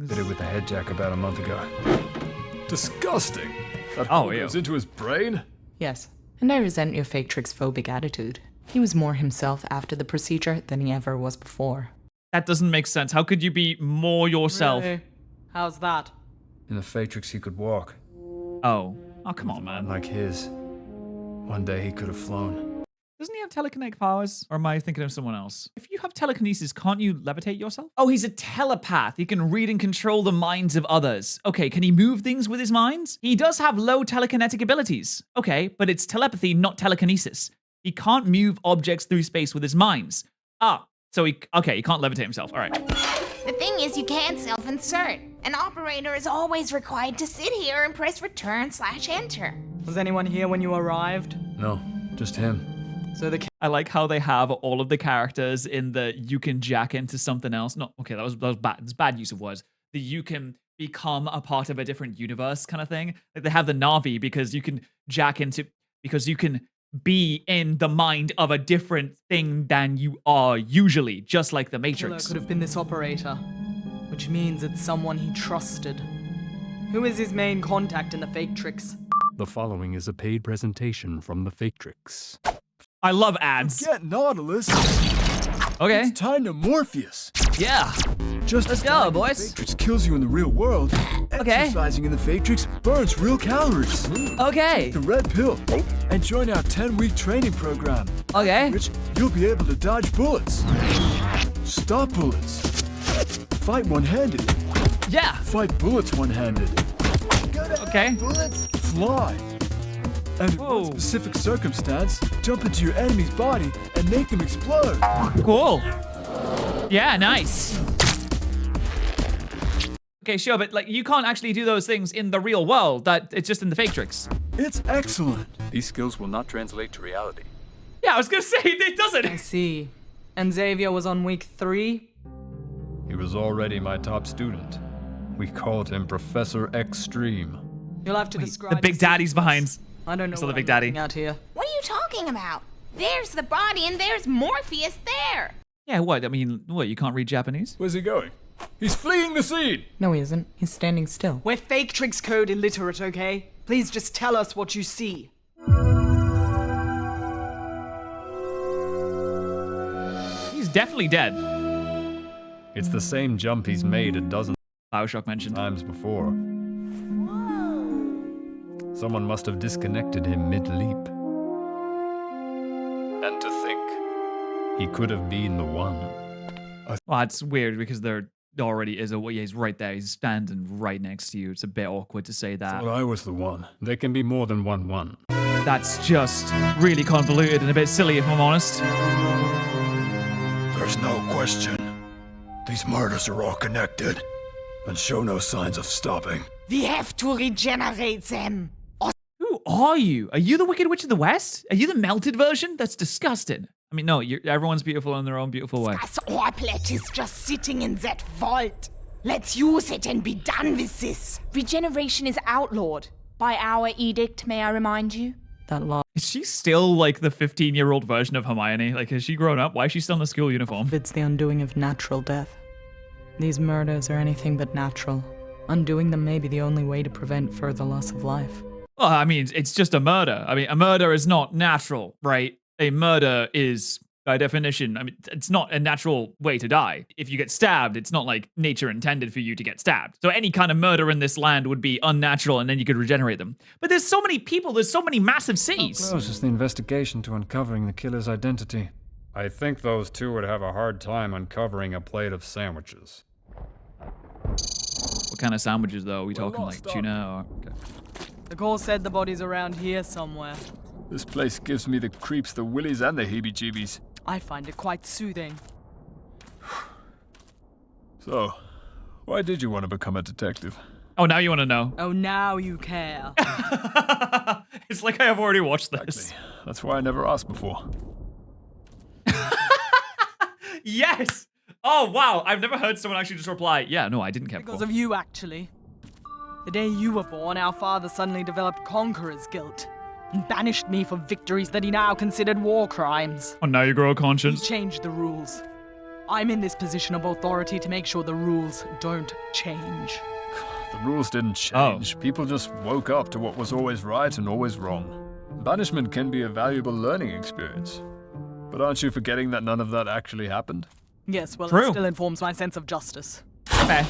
Did it with a head jack about a month ago. Disgusting. That Oh, hole yeah. goes into his brain? Yes, and I resent your fake tricks phobic attitude. He was more himself after the procedure than he ever was before. That doesn't make sense. How could you be more yourself? Really? How's that? In the Fatrix, he could walk. Oh, come on, man. Like his. One day he could have flown. Doesn't he have telekinetic powers? Or am I thinking of someone else? If you have telekinesis, can't you levitate yourself? Oh, he's a telepath. He can read and control the minds of others. Okay, can he move things with his mind? He does have low telekinetic abilities. Okay, but it's telepathy, not telekinesis. He can't move objects through space with his minds. So he can't levitate himself. All right. The thing is, you can't self-insert. An operator is always required to sit here and press return/enter. Was anyone here when you arrived? No, just him. So the I like how they have all of the characters in the you can jack into something else. No, okay, that was bad. It's bad use of words. The you can become a part of a different universe kind of thing. Like they have the Navi because you can jack into, because you can be in the mind of a different thing than you are usually, just like the killer Matrix. could have been this operator, which means it's someone he trusted. Who is his main contact in the fake tricks? The following is a paid presentation from the Fatrix. I love ads. Get Nautilus. Okay. It's time to Morpheus. Yeah. Just Let's go, boys. Fatrix kills you in the real world. Okay. Exercising in the Fatrix burns real calories. Okay. The red pill. And join our 10-week training program. Okay. Which you'll be able to dodge bullets. Stop bullets. Fight one-handed. Yeah. Fight bullets one-handed. Okay. Bullets fly. And in one specific circumstance, jump into your enemy's body and make them explode. Cool. Yeah, nice. Okay, sure, but like you can't actually do those things in the real world. That it's just in the Fatrix. It's excellent. These skills will not translate to reality. Yeah, I was gonna say it doesn't. I see. And Xavier was on week 3? He was already my top student. We called him Professor Extreme. You'll have to describe The Big Daddy's behind. I don't know So the what Big I'm Daddy. looking at here. What are you talking about? There's the body and there's Morpheus there. Yeah, what? I mean, what? You can't read Japanese? Where's he going? He's fleeing the scene. No, he isn't. He's standing still. We're fake tricks code illiterate, okay? Please just tell us what you see. He's definitely dead. It's the same jump he's made a dozen Bioshock mentioned. times before. Someone must have disconnected him mid-leap. And to think, he could have been the one. Well, it's weird because they're already is he's right there. He's standing right next to you. It's a bit awkward to say that. Well, I was the one. There can be more than one. That's just really convoluted and a bit silly, if I'm honest. There's no question. These murders are all connected and show no signs of stopping. We have to regenerate them. Who are you? Are you the Wicked Witch of the West? Are you the melted version? That's disgusting. I mean, no, everyone's beautiful in their own beautiful way. This morepat is just sitting in that vault. Let's use it and be done with this. Regeneration is outlawed. By our edict, may I remind you? That law Is she still like the 15-year-old version of Hermione? Like, has she grown up? Why is she still in the school uniform? forbids the undoing of natural death. These murders are anything but natural. Undoing them may be the only way to prevent further loss of life. Well, I mean, it's just a murder. I mean, a murder is not natural, right? A murder is, by definition, I mean, it's not a natural way to die. If you get stabbed, it's not like nature intended for you to get stabbed. So any kind of murder in this land would be unnatural, and then you could regenerate them. But there's so many people, there's so many massive cities. How close is the investigation to uncovering the killer's identity? I think those two would have a hard time uncovering a plate of sandwiches. What kind of sandwiches, though? Are we talking like tuna or... Okay. The call said the body's around here somewhere. This place gives me the creeps, the willies, and the heebie-jeebies. I find it quite soothing. So, why did you want to become a detective? Oh, now you want to know. Oh, now you care. It's like I have already watched this. Exactly. That's why I never asked before. Yes! Oh, wow. I've never heard someone actually just reply, yeah, no, I didn't care Because before. of you, actually. The day you were born, our father suddenly developed conqueror's guilt and banished me for victories that he now considered war crimes. Oh, now you grow a He conscience. changed the rules. I'm in this position of authority to make sure the rules don't change. The rules didn't change. People just woke up to what was always right and always wrong. Banishment can be a valuable learning experience. But aren't you forgetting that none of that actually happened? Yes, well, True. it still informs my sense of justice. Fair.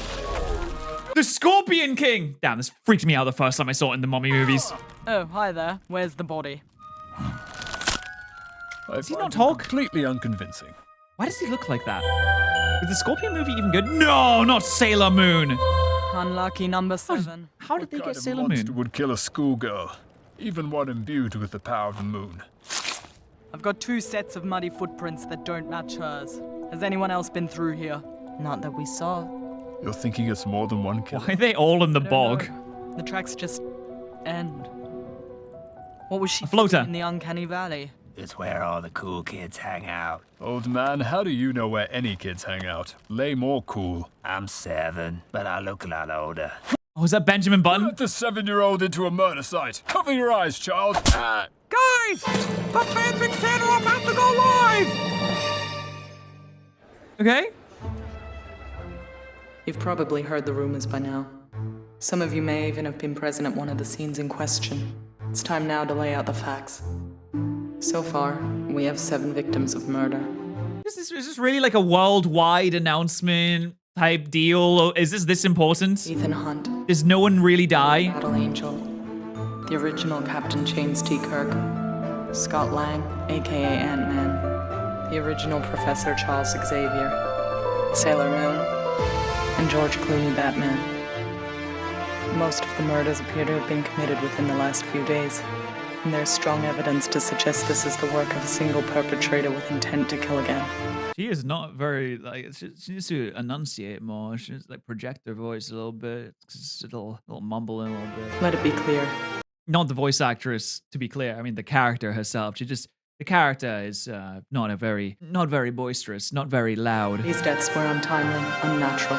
The Scorpion King! Damn, this freaked me out the first time I saw it in the Mummy movies. Oh, hi there. Where's the body? Does he not talk? Completely unconvincing. Why does he look like that? Is the Scorpion movie even good? No, not Sailor Moon! Unlucky number 7. How did they What get kind of Sailor monster Moon? would kill a schoolgirl, even one imbued with the power of the moon? I've got 2 sets of muddy footprints that don't match hers. Has anyone else been through here? Not that we saw. You're thinking it's more than one killer? Why are they all in the I don't bog? know. The tracks just end. What was she A floater. doing in the uncanny valley? It's where all the cool kids hang out. Old man, how do you know where any kids hang out? Lay more cool. I'm 7, but I look a lot older. Oh, is that Benjamin Button? Let the 7-year-old into a murder site. Cover your eyes, child. Ah. Guys! The Fanfic Ten are about to go live! Okay. You've probably heard the rumors by now. Some of you may even have been present at one of the scenes in question. It's time now to lay out the facts. So far, we have 7 victims of murder. Is this really like a worldwide announcement type deal? Is this important? Ethan Hunt, Does no one really die? Battle Angel, the original Captain James T. Kirk, Scott Lang, aka Ant-Man, the original Professor Charles Xavier, Sailor Moon, and George Clooney Batman. Most of the murders appear to have been committed within the last few days, and there's strong evidence to suggest this is the work of a single perpetrator with intent to kill again. She is not very, like, she needs to enunciate more. She needs to, like, project her voice a little bit. It's a little mumbling a little bit. Let it be clear. Not the voice actress, to be clear. I mean, the character herself. The character is not very boisterous, not very loud. These deaths were untimely, unnatural,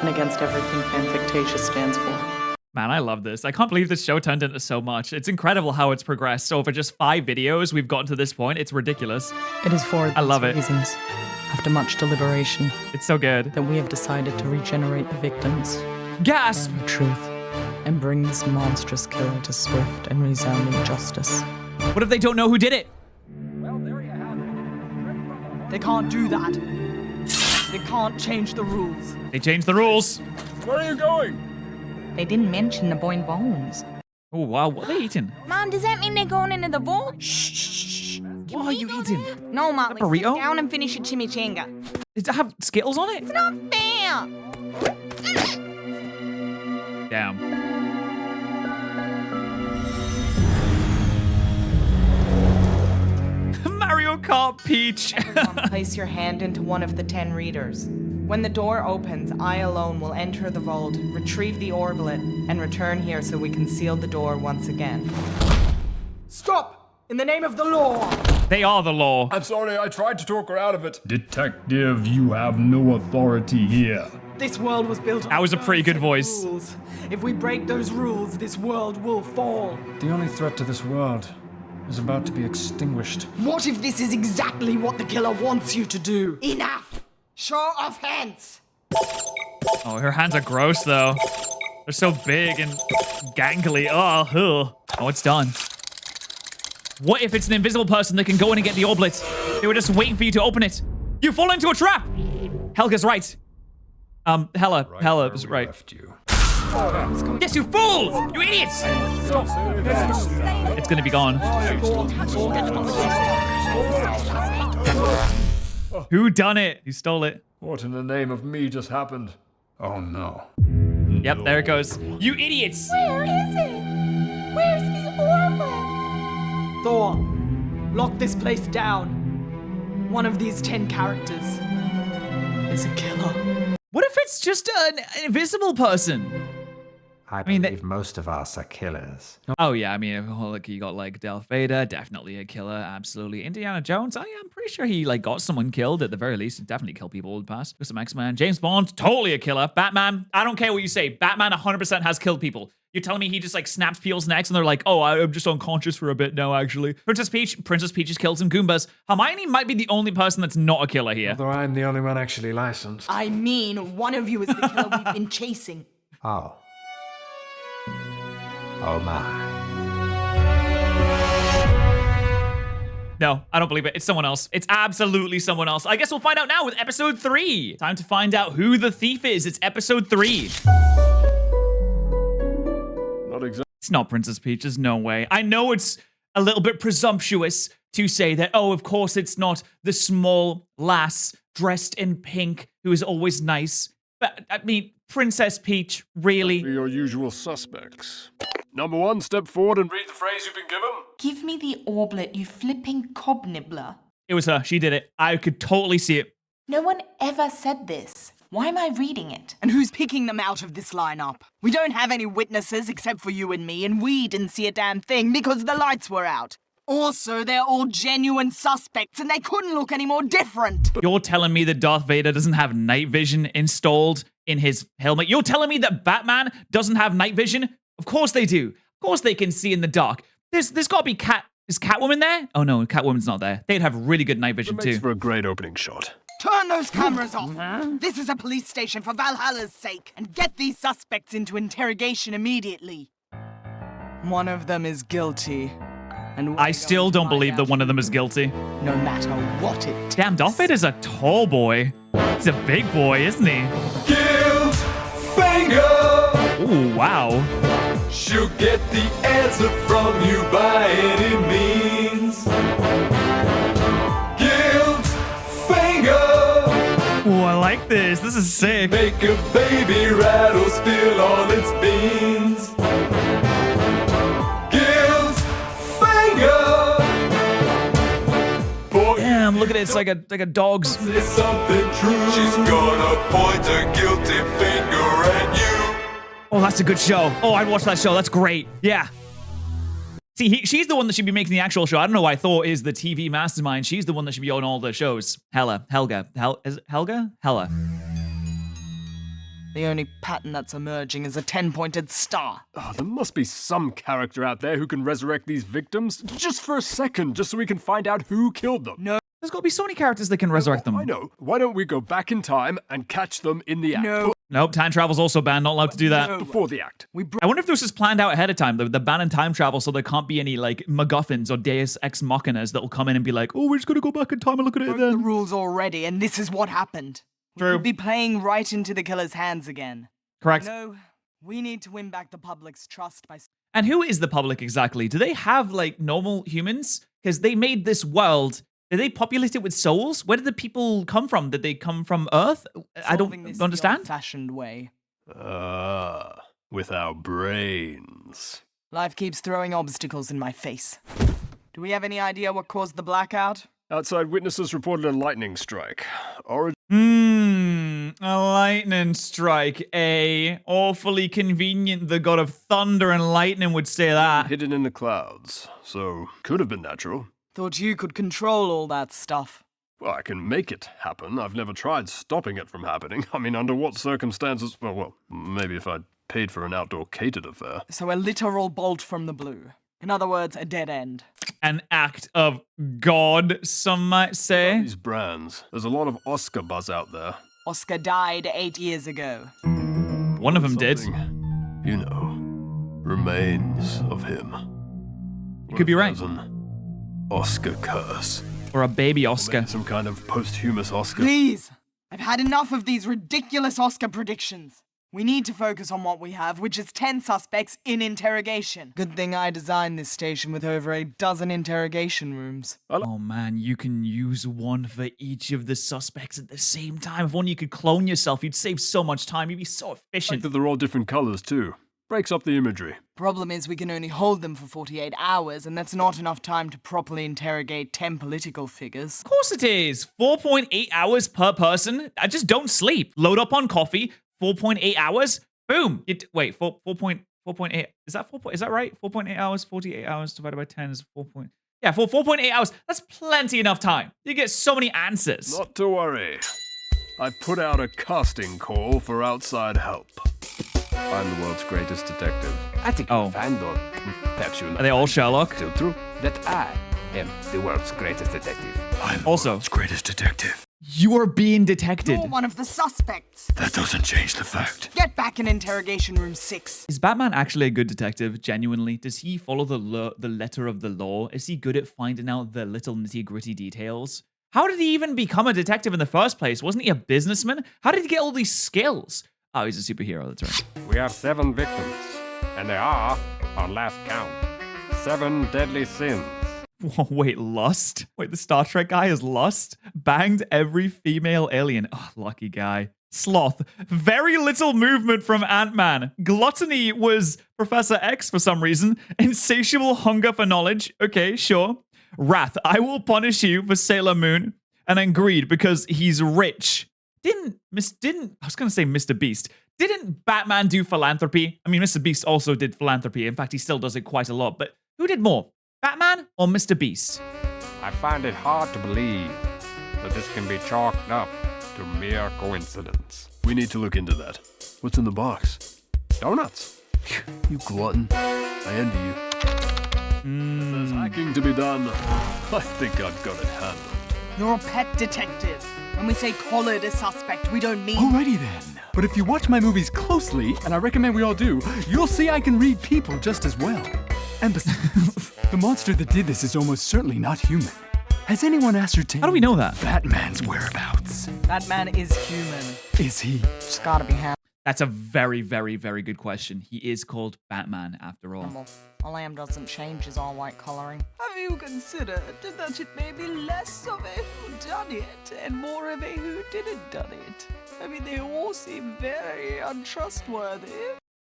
and against everything Fanfictasia stands for. Man, I love this. I can't believe this show turned into so much. It's incredible how it's progressed. So for just 5 videos, we've gotten to this point. It's ridiculous. It is for I love these it. reasons, after much deliberation, It's so good. that we have decided to regenerate the victims, Gasp! learn the truth, and bring this monstrous killer to swift and resounding justice. What if they don't know who did it? Well, there you have it. They can't do that. They can't change the rules. They changed the rules. Where are you going? They didn't mention the bones. Oh, wow. What are they eating? Mom, does that mean they're going into the vault? Shh. What are you eating? No, Motley, A burrito? sit down and finish your chimichanga. Does it have Skittles on it? It's not fair. Damn. Mario Kart Peach. Everyone place your hand into one of the 10 readers. When the door opens, I alone will enter the vault, retrieve the orblet, and return here so we can seal the door once again. Stop! In the name of the law! They are the law. I'm sorry, I tried to talk her out of it. Detective, you have no authority here. This world was built on That was a pretty good voice. rules. If we break those rules, this world will fall. The only threat to this world is about to be extinguished. What if this is exactly what the killer wants you to do? Enough! Show of hands! Oh, her hands are gross, though. They're so big and gangly. Oh, ugh. Oh, it's done. What if it's an invisible person that can go in and get the orblet? They were just waiting for you to open it. You fall into a trap! Helga's right. Hella was right. Yes, you fool! You idiots! It's gonna be gone. Who done it? Who stole it? What in the name of me just happened? Oh no. Yep, there it goes. You idiots! Where is it? Where's the orblet? Thor, lock this place down. One of these 10 characters is a killer. What if it's just an invisible person? I mean, believe most of us are killers. Oh yeah, I mean, like you got like Darth Vader, definitely a killer, absolutely. Indiana Jones, oh yeah, I'm pretty sure he like got someone killed at the very least. He definitely killed people in the past. Got some X-Men, James Bond, totally a killer. Batman, I don't care what you say, Batman 100% has killed people. You're telling me he just like snaps people's necks and they're like, oh, I'm just unconscious for a bit now, actually. Princess Peach has killed some Goombas. Hermione might be the only person that's not a killer here. Although I'm the only one actually licensed. I mean, one of you is the killer we've been chasing. Oh. Oh my. No, I don't believe it. It's someone else. It's absolutely someone else. I guess we'll find out now with episode 3. Time to find out who the thief is. It's episode 3. Not exactly. It's not Princess Peach. There's no way. I know it's a little bit presumptuous to say that, oh, of course it's not the small lass dressed in pink who is always nice. But, I mean, Princess Peach, really? Your usual suspects. Number 1, step forward and read the phrase you've been given. Give me the orblet, you flipping cobnibbler. It was her. She did it. I could totally see it. No one ever said this. Why am I reading it? And who's picking them out of this lineup? We don't have any witnesses except for you and me, and we didn't see a damn thing because the lights were out. Also, they're all genuine suspects, and they couldn't look any more different. You're telling me that Darth Vader doesn't have night vision installed in his helmet? You're telling me that Batman doesn't have night vision? Of course they do. Of course they can see in the dark. There's got to be Is Catwoman there? Oh no, Catwoman's not there. They'd have really good night vision too. For a great opening shot. Turn those cameras off! This is a police station for Valhalla's sake, and get these suspects into interrogation immediately. One of them is guilty. And I still don't believe that one of them is guilty. No matter what it takes. Damn, Darth Vader's a tall boy. He's a big boy, isn't he? Guilt finger! Ooh, wow. She'll get the answer from you by any means. Guilt finger! Ooh, I like this. This is sick. Make a baby rattle, spill all its beans. Guilt finger! Boy, damn, look at it. It's like a dog's. Say something true. She's gonna point a guilty finger at you. Oh, that's a good show. Oh, I'd watch that show. That's great. Yeah. See, she's the one that should be making the actual show. I don't know why Thor is the TV mastermind. She's the one that should be on all the shows. Helga. Is it Helga? Hella. The only pattern that's emerging is a 10-pointed star. Oh, there must be some character out there who can resurrect these victims just for a second, just so we can find out who killed them. No. There's got to be so many characters that can resurrect them. I know. Why don't we go back in time and catch them in the act? No. Nope, time travel's also banned. Not allowed to do that. No. Before the act. I wonder if this was planned out ahead of time, the ban on time travel, so there can't be any, like, MacGuffins or Deus Ex Machinas that will come in and be like, oh, we're just going to go back in time and look at it Broke then. the rules already, and this is what happened. True. We'll be playing right into the killer's hands again. Correct. No, we need to win back the public's trust by... And who is the public exactly? Do they have, like, normal humans? Because they made this world Did they populate it with souls? Where did the people come from? Did they come from Earth? I Solving this don't understand. the old-fashioned way. With our brains. Life keeps throwing obstacles in my face. Do we have any idea what caused the blackout? Outside witnesses reported a lightning strike. Origin. A lightning strike, eh? Awfully convenient the god of thunder and lightning would say that. Hidden in the clouds, so could have been natural. Thought you could control all that stuff. Well, I can make it happen. I've never tried stopping it from happening. I mean, under what circumstances? Well, maybe if I'd paid for an outdoor catered affair. So a literal bolt from the blue. In other words, a dead end. An act of God, some might say. These brands. There's a lot of Oscar buzz out there. Oscar died 8 years ago. One of them did. You know, remains of him. You could be right. An Oscar curse. Or a baby Oscar. Or maybe some kind of posthumous Oscar. Please! I've had enough of these ridiculous Oscar predictions. We need to focus on what we have, which is 10 suspects in interrogation. Good thing I designed this station with over a dozen interrogation rooms. Oh man, you can use one for each of the suspects at the same time. If only you could clone yourself, you'd save so much time. You'd be so efficient. Like that they're all different colors too. Breaks up the imagery. Problem is we can only hold them for 48 hours, and that's not enough time to properly interrogate 10 political figures. Of course it is. 4.8 hours per person. I just don't sleep. Load up on coffee. 4.8 hours. Boom. Wait, 4.8. Is that right? 4.8 hours, 48 hours divided by 10 is 4. Yeah, for 4.8 hours. That's plenty enough time. You get so many answers. Not to worry. I put out a casting call for outside help. I'm the world's greatest detective. I think you'll find out. Perhaps you know. Are they all Sherlock? Still true. That I am the world's greatest detective. I'm the world's greatest detective. You are being detected. You're one of the suspects. That doesn't change the fact. Get back in interrogation room 6. Is Batman actually a good detective, genuinely? Does he follow the letter of the law? Is he good at finding out the little nitty-gritty details? How did he even become a detective in the first place? Wasn't he a businessman? How did he get all these skills? Oh, he's a superhero, that's right. We have 7 victims, and they are, on last count, 7 deadly sins. Wait, lust? Wait, the Star Trek guy is lust? Banged every female alien. Oh, lucky guy. Sloth. Very little movement from Ant-Man. Gluttony was Professor X for some reason. Insatiable hunger for knowledge. Okay, sure. Wrath. I will punish you for Sailor Moon. And then greed because he's rich. I was going to say Mr. Beast. Didn't Batman do philanthropy? I mean, Mr. Beast also did philanthropy. In fact, he still does it quite a lot. But who did more? Batman or Mr. Beast? I find it hard to believe that this can be chalked up to mere coincidence. We need to look into that. What's in the box? Donuts. You glutton. I envy you. There's hacking to be done. I think I've got it handled. You're a pet detective. When we say collared a suspect, we don't mean... Alrighty then. But if you watch my movies closely, and I recommend we all do, you'll see I can read people just as well. And besides, the monster that did this is almost certainly not human. Has anyone ascertained... How do we know that? Batman's whereabouts? Batman is human. Is he? It's gotta be him. That's a very, very, very good question. He is called Batman after all. A lamb doesn't change his all-white coloring. Have you considered that it may be less of a whodunit and more of a who-didn't-done-it? I mean, they all seem very untrustworthy.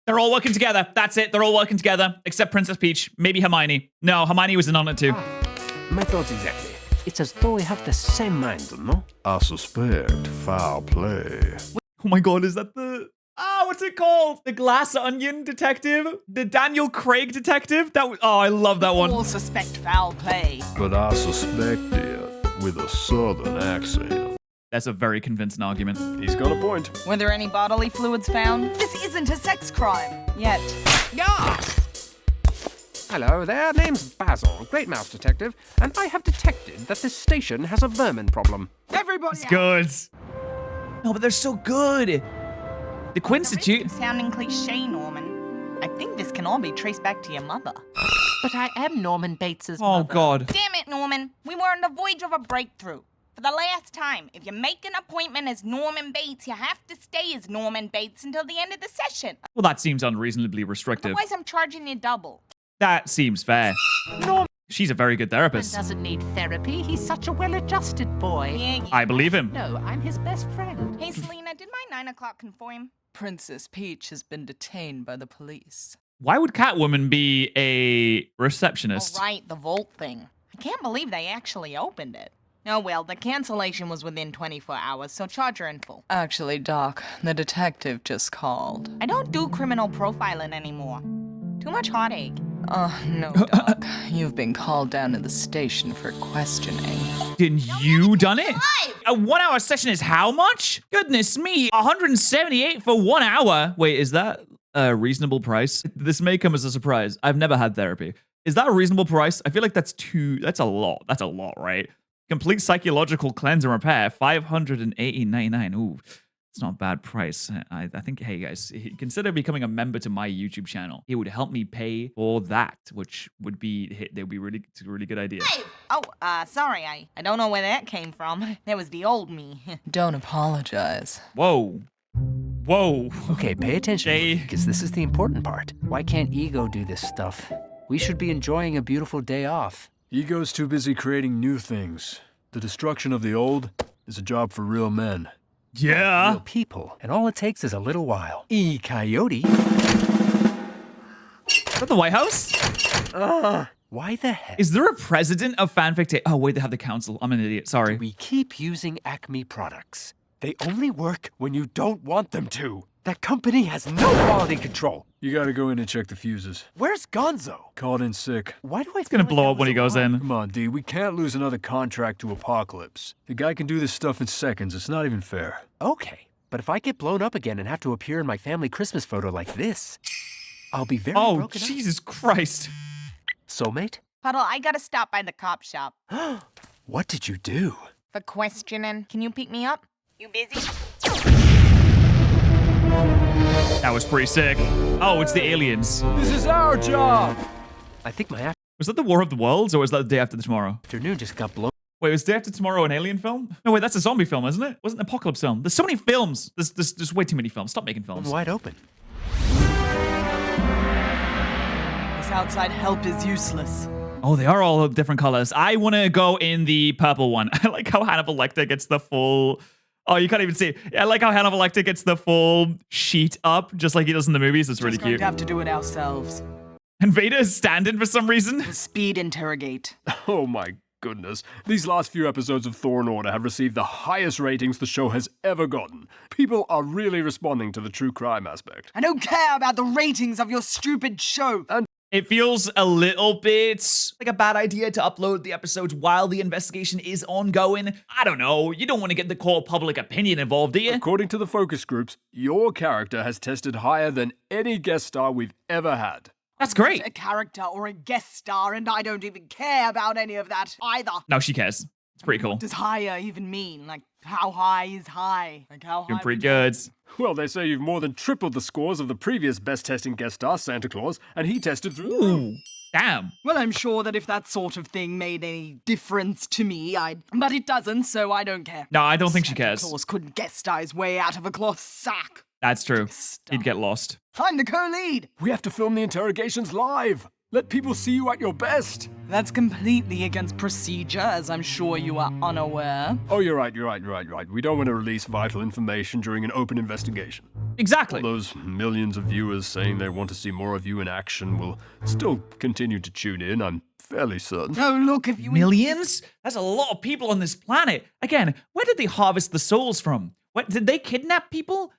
They're all working together. That's it. They're all working together. Except Princess Peach. Maybe Hermione. No, Hermione was in on it too. My thoughts exactly. It's as though we have the same mind, no? I suspect foul play. Oh my god, is that the... what's it called? The Glass Onion detective? The Daniel Craig detective? I love that one. All suspect foul play. But I suspect it with a southern accent. That's a very convincing argument. He's got a point. Were there any bodily fluids found? This isn't a sex crime. Yet. Yeah! Hello there, name's Basil, Great Mouse Detective, and I have detected that this station has a vermin problem. Everybody It's good. No, but they're so good. The Quinstitute. Sounding cliche, Norman. I think this can all be traced back to your mother. But I am Norman Bates's Oh, mother. God. Damn it, Norman. We were on the voyage of a breakthrough. For the last time, if you make an appointment as Norman Bates, you have to stay as Norman Bates until the end of the session. Well, that seems unreasonably restrictive. Otherwise, I'm charging you double. That seems fair. Norman She's a very good therapist. Doesn't need therapy. He's such a well-adjusted boy. Yeah. I believe him. No, I'm his best friend. Hey, Selena, did my 9 o'clock conform? Princess Peach has been detained by the police. Why would Catwoman be a receptionist? Oh, right, the vault thing. I can't believe they actually opened it. Oh well, the cancellation was within 24 hours, so charge her in full. Actually, Doc, the detective just called. I don't do criminal profiling anymore. Too much heartache. Oh, no, Doc. You've been called down to the station for questioning. Didn't you done it? A 1 hour session is how much? Goodness me, 178 for 1 hour. Wait, is that a reasonable price? This may come as a surprise. I've never had therapy. Is that a reasonable price? I feel like that's a lot. That's a lot, right? Complete psychological cleanse and repair, $580.99. Ooh, it's not a bad price. I think, hey guys, consider becoming a member to my YouTube channel. It would help me pay for that, which would be, it's a really good idea. Hey! Oh, sorry, I don't know where that came from. That was the old me. Don't apologize. Whoa. Whoa. Okay, pay attention, because this is the important part. Why can't Ego do this stuff? We should be enjoying a beautiful day off. Ego's too busy creating new things. The destruction of the old is a job for real men. Yeah. Real people, and all it takes is a little while. Coyote. Is that the White House? Why the heck? Is there a president of Fanfic? Oh, wait, they have the council. I'm an idiot. Sorry. We keep using Acme products. They only work when you don't want them to. That company has no quality control. You gotta go in and check the fuses. Where's Gonzo? Called in sick. Why do I It's gonna blow up when he goes in. Come on, D. We can't lose another contract to Apocalypse. The guy can do this stuff in seconds. It's not even fair. Okay, but if I get blown up again and have to appear in my family Christmas photo like this, I'll be very broken up. Jesus Christ. Soulmate? Puddle, I gotta stop by the cop shop. What did you do? For questioning. Can you pick me up? You busy? That was pretty sick. Oh, it's the aliens. This is our job. I think my Was that the War of the Worlds, or was that the Day After Tomorrow? afternoon just got blown. Wait, was Day After Tomorrow an alien film? No, wait, that's a zombie film, isn't it? Wasn't an apocalypse film? There's so many films. There's way too many films. Stop making films. Wide open. This outside help is useless. Oh, they are all different colors. I want to go in the purple one. I like how Hannibal Lecter gets the full... Oh, you can't even see it. I like how Hannibal Lecter gets the full sheet up, just like he does in the movies. It's really Just going cute. to have to do it ourselves. And Vader is standing for some reason. Speed interrogate. Oh my goodness. These last few episodes of Thor and Order have received the highest ratings the show has ever gotten. People are really responding to the true crime aspect. I don't care about the ratings of your stupid show. It feels a little bit like a bad idea to upload the episodes while the investigation is ongoing. I don't know. You don't want to get the core public opinion involved, do you? According to the focus groups, your character has tested higher than any guest star we've ever had. That's great. A character or a guest star, and I don't even care about any of that either. No, she cares. It's pretty cool. What does higher even mean? Like, how high is high? Like, how high? Doing pretty good. Well, they say you've more than tripled the scores of the previous best testing guest star, Santa Claus, and he tested through the roof. Damn. Well, I'm sure that if that sort of thing made any difference to me, but it doesn't, so I don't care. No, I don't think she cares. Santa Claus couldn't guest star his way out of a cloth sack. That's true. He'd get lost. I'm the co-lead. We have to film the interrogations live. Let people see you at your best. That's completely against procedure, as I'm sure you are unaware. Oh, you're right. We don't want to release vital information during an open investigation. Exactly. All those millions of viewers saying they want to see more of you in action will still continue to tune in, I'm fairly certain. Oh, look, if you... Millions? That's a lot of people on this planet. Again, where did they harvest the souls from? What, did they kidnap people?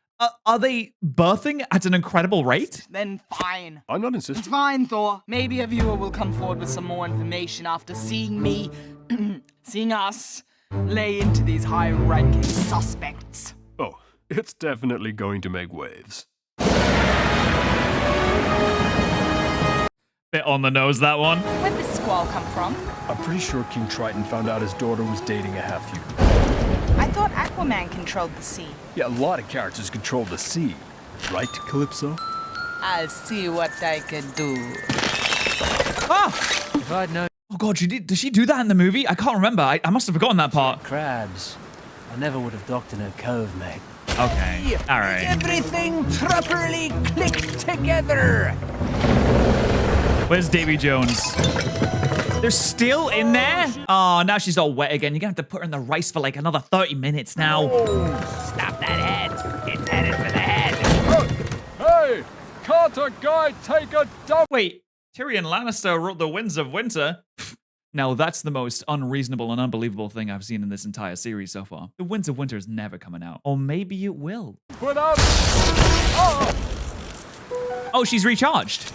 Are they birthing at an incredible rate? Then fine. I'm not insisting. It's fine, Thor. Maybe a viewer will come forward with some more information after seeing me, seeing us, lay into these high-ranking suspects. Oh, it's definitely going to make waves. Bit on the nose, that one. Where'd this squall come from? I'm pretty sure King Triton found out his daughter was dating a half-human. I thought Aquaman controlled the sea. Yeah, a lot of characters control the sea. Right, Calypso? I'll see what I can do. Ah! If I'd known... Oh god, did she do that in the movie? I can't remember. I must have forgotten that part. Crabs. I never would have docked in her cove, mate. Okay, alright. Everything properly clicked together. Where's Davy Jones? They're still in there? Oh, now she's all wet again. You're gonna have to put her in the rice for like another 30 minutes now. Stop that head. It's headed for the head. Hey! Can't a guy take a dump? Wait, Tyrion Lannister wrote The Winds of Winter? Now that's the most unreasonable and unbelievable thing I've seen in this entire series so far. The Winds of Winter is never coming out. Or maybe it will. Put up! Oh, she's recharged.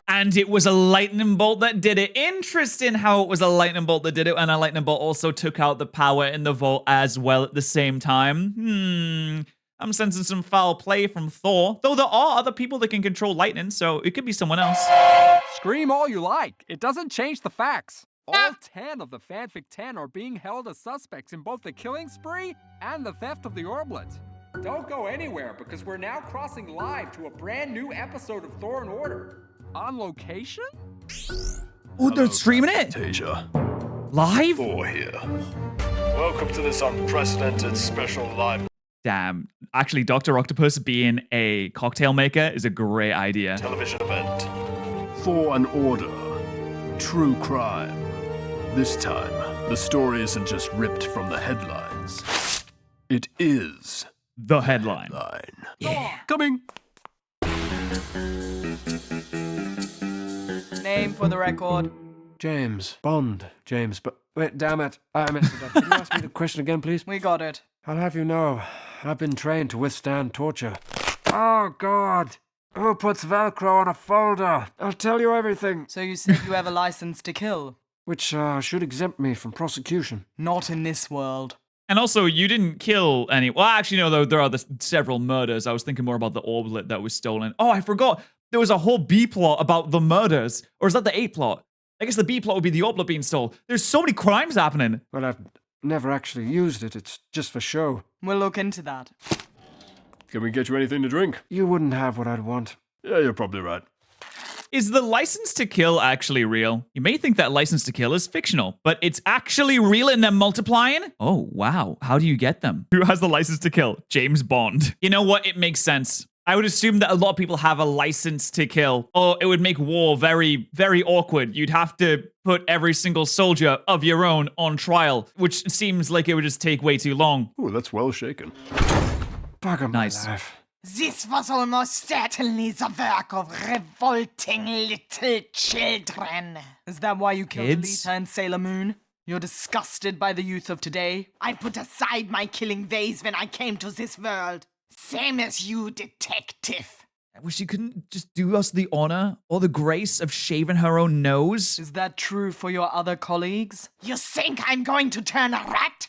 And it was a lightning bolt that did it. Interesting how it was a lightning bolt that did it, and a lightning bolt also took out the power in the vault as well at the same time. I'm sensing some foul play from Thor. Though there are other people that can control lightning, so it could be someone else. Scream all you like. It doesn't change the facts. All 10 of the Fanfic 10 are being held as suspects in both the killing spree and the theft of the orblet. Don't go anywhere, because we're now crossing live to a brand new episode of Thor and Order. On location? Oh, they're streaming it? Fanfictasia. Live? Thor here. Welcome to this unprecedented special live Damn. Actually, Dr. Octopus being a cocktail maker is a great idea. television event. Thor and Order. True crime. This time, the story isn't just ripped from the headlines. It is the headline. Yeah. Coming. Name for the record. James Bond. James, but wait, damn it. I messed it up. Can you ask me the question again, please? We got it. I'll have you know, I've been trained to withstand torture. Oh, God. Who puts Velcro on a folder? I'll tell you everything. So you said you have a license to kill? Which should exempt me from prosecution. Not in this world. And also, you didn't kill any. Well, actually, no, though there are several murders. I was thinking more about the orblet that was stolen. Oh, I forgot. There was a whole B plot about the murders. Or is that the A plot? I guess the B plot would be the orblet being stolen. There's so many crimes happening. Well, I've never actually used it. It's just for show. We'll look into that. Can we get you anything to drink? You wouldn't have what I'd want. Yeah, you're probably right. Is the license to kill actually real? You may think that license to kill is fictional, but it's actually real and they're multiplying? Oh, wow. How do you get them? Who has the license to kill? James Bond. You know what? It makes sense. I would assume that a lot of people have a license to kill, or it would make war very, very awkward. You'd have to put every single soldier of your own on trial, which seems like it would just take way too long. Ooh, that's well shaken. Bugger my life. This was almost certainly the work of revolting little children. Is that why you killed Kids? Alita and Sailor Moon? You're disgusted by the youth of today? I put aside my killing ways when I came to this world. Same as you, detective. I wish you couldn't just do us the honor or the grace of shaving her own nose. Is that true for your other colleagues? You think I'm going to turn a rat?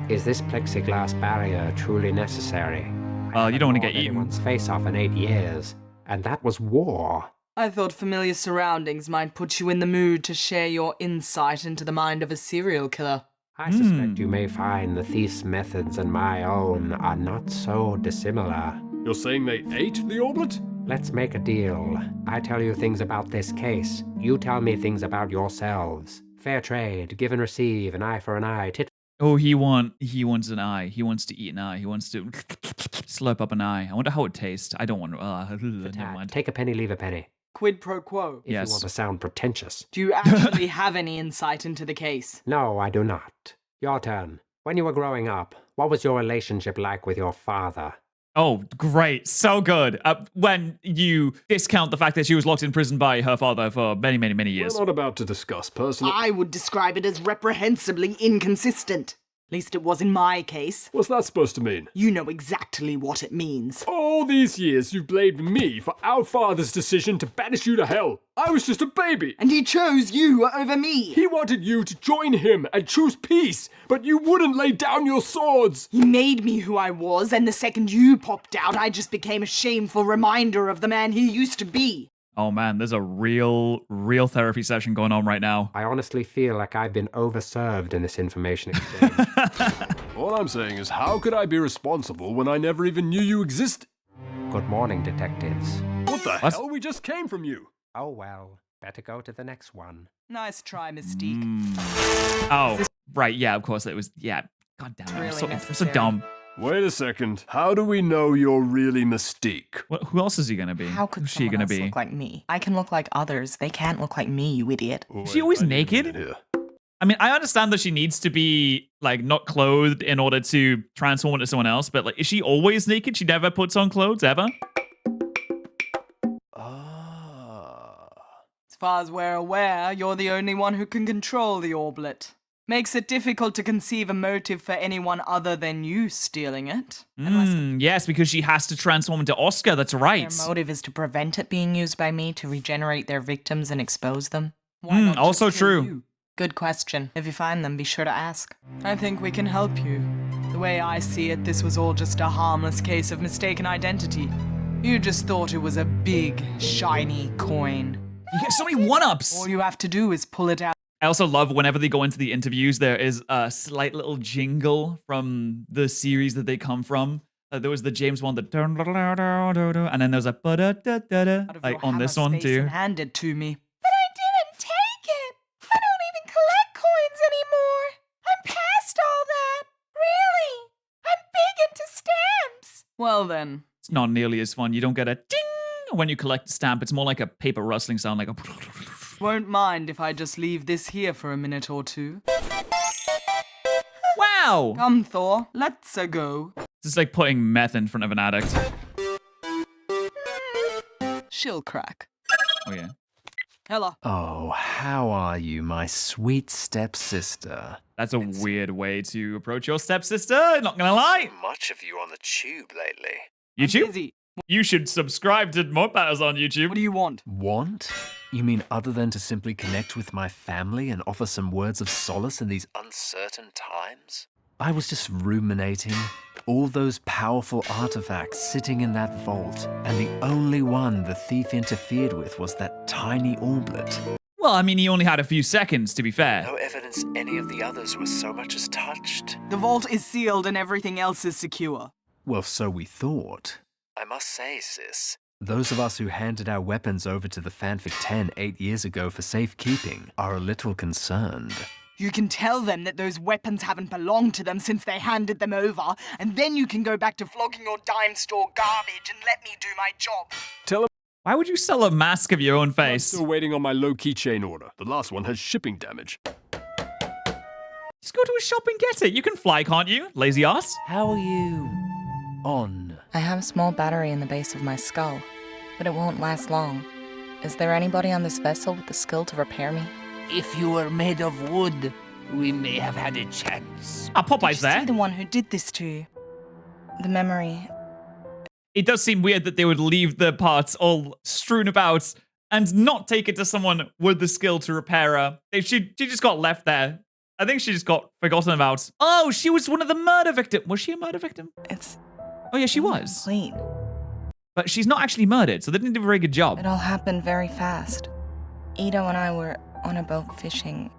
Is this plexiglass barrier truly necessary? You don't want to get eaten. Anyone's face off in 8 years, and that was war. I thought familiar surroundings might put you in the mood to share your insight into the mind of a serial killer. I suspect you may find the thief's methods and my own are not so dissimilar. You're saying they ate the orblet? Let's make a deal. I tell you things about this case. You tell me things about yourselves. Fair trade, give and receive, an eye for an eye, tit. Oh, he wants an eye. He wants to eat an eye. He wants to slurp up an eye. I wonder how it tastes. I don't want to. Never mind. Take a penny, leave a penny. Quid pro quo. If you want to sound pretentious. Do you actually have any insight into the case? No, I do not. Your turn. When you were growing up, what was your relationship like with your father? Oh, great. So good. When you discount the fact that she was locked in prison by her father for many, many, many years. We're not about to discuss personal... I would describe it as reprehensibly inconsistent. At least it was in my case. What's that supposed to mean? You know exactly what it means. All these years you've blamed me for our father's decision to banish you to hell. I was just a baby. And he chose you over me. He wanted you to join him and choose peace, but you wouldn't lay down your swords. He made me who I was, and the second you popped out, I just became a shameful reminder of the man he used to be. Oh man, there's a real therapy session going on right now. I honestly feel like I've been overserved in this information exchange. All I'm saying is, how could I be responsible when I never even knew you existed? Good morning, detectives. What the hell? We just came from you. Oh well, better go to the next one. Nice try, Mystique. Oh, right, yeah, of course it was. Yeah, god damn it. Really I'm so necessary. dumb. Wait a second. How do we know you're really Mystique? Who else is he gonna be? How could Who's she someone gonna else be? look like me? I can look like others. They can't look like me, you idiot. Is she always naked? I mean, I understand that she needs to be like not clothed in order to transform into someone else, but like, is she always naked? She never puts on clothes ever? As far as we're aware, you're the only one who can control the orblet. Makes it difficult to conceive a motive for anyone other than you stealing it. Yes, because she has to transform into Oscar. That's right. Their motive is to prevent it being used by me to regenerate their victims and expose them. Why not Also just kill true. you? Good question. If you find them, be sure to ask. I think we can help you. The way I see it, this was all just a harmless case of mistaken identity. You just thought it was a big, shiny coin. You get so many one-ups. All you have to do is pull it out. I also love whenever they go into the interviews, there is a slight little jingle from the series that they come from. There was the James one, and then there's a like on this one too. And hand it to me. But I didn't take it. I don't even collect coins anymore. I'm past all that. Really. I'm big into stamps. Well then. It's not nearly as fun. You don't get a ding when you collect a stamp. It's more like a paper rustling sound, like a. Won't mind if I just leave this here for a minute or two. Wow! Come, Thor, let's go. It's like putting meth in front of an addict. She'll crack. Oh yeah. Hello. Oh, how are you, my sweet stepsister? That's a weird way to approach your stepsister, not gonna lie. Much of you on the tube lately. YouTube? You should subscribe to Morepat on YouTube. What do you want? Want? You mean other than to simply connect with my family and offer some words of solace in these uncertain times? I was just ruminating. All those powerful artifacts sitting in that vault, and the only one the thief interfered with was that tiny orblet. Well, I mean, he only had a few seconds, to be fair. No evidence any of the others was so much as touched. The vault is sealed and everything else is secure. Well, so we thought. I must say, sis, those of us who handed our weapons over to the Fanfic Ten 8 years ago for safekeeping are a little concerned. You can tell them that those weapons haven't belonged to them since they handed them over, and then you can go back to flogging your dime store garbage and let me do my job. Tell them. Why would you sell a mask of your own I'm face? still waiting on my low keychain order. The last one has shipping damage. Just go to a shop and get it. You can fly, can't you? Lazy ass. How are you? On. I have a small battery in the base of my skull, but it won't last long. Is there anybody on this vessel with the skill to repair me? If you were made of wood, we may have had a chance. Ah, Popeye's Did you there. see the one who did this to you? The memory. It does seem weird that they would leave the parts all strewn about and not take it to someone with the skill to repair her. She just got left there. I think she just got forgotten about. Oh, she was one of the murder victims. Was she a murder victim? Oh yeah, she was. Complete. But she's not actually murdered, so they didn't do a very good job. It all happened very fast. Ito and I were on a boat fishing.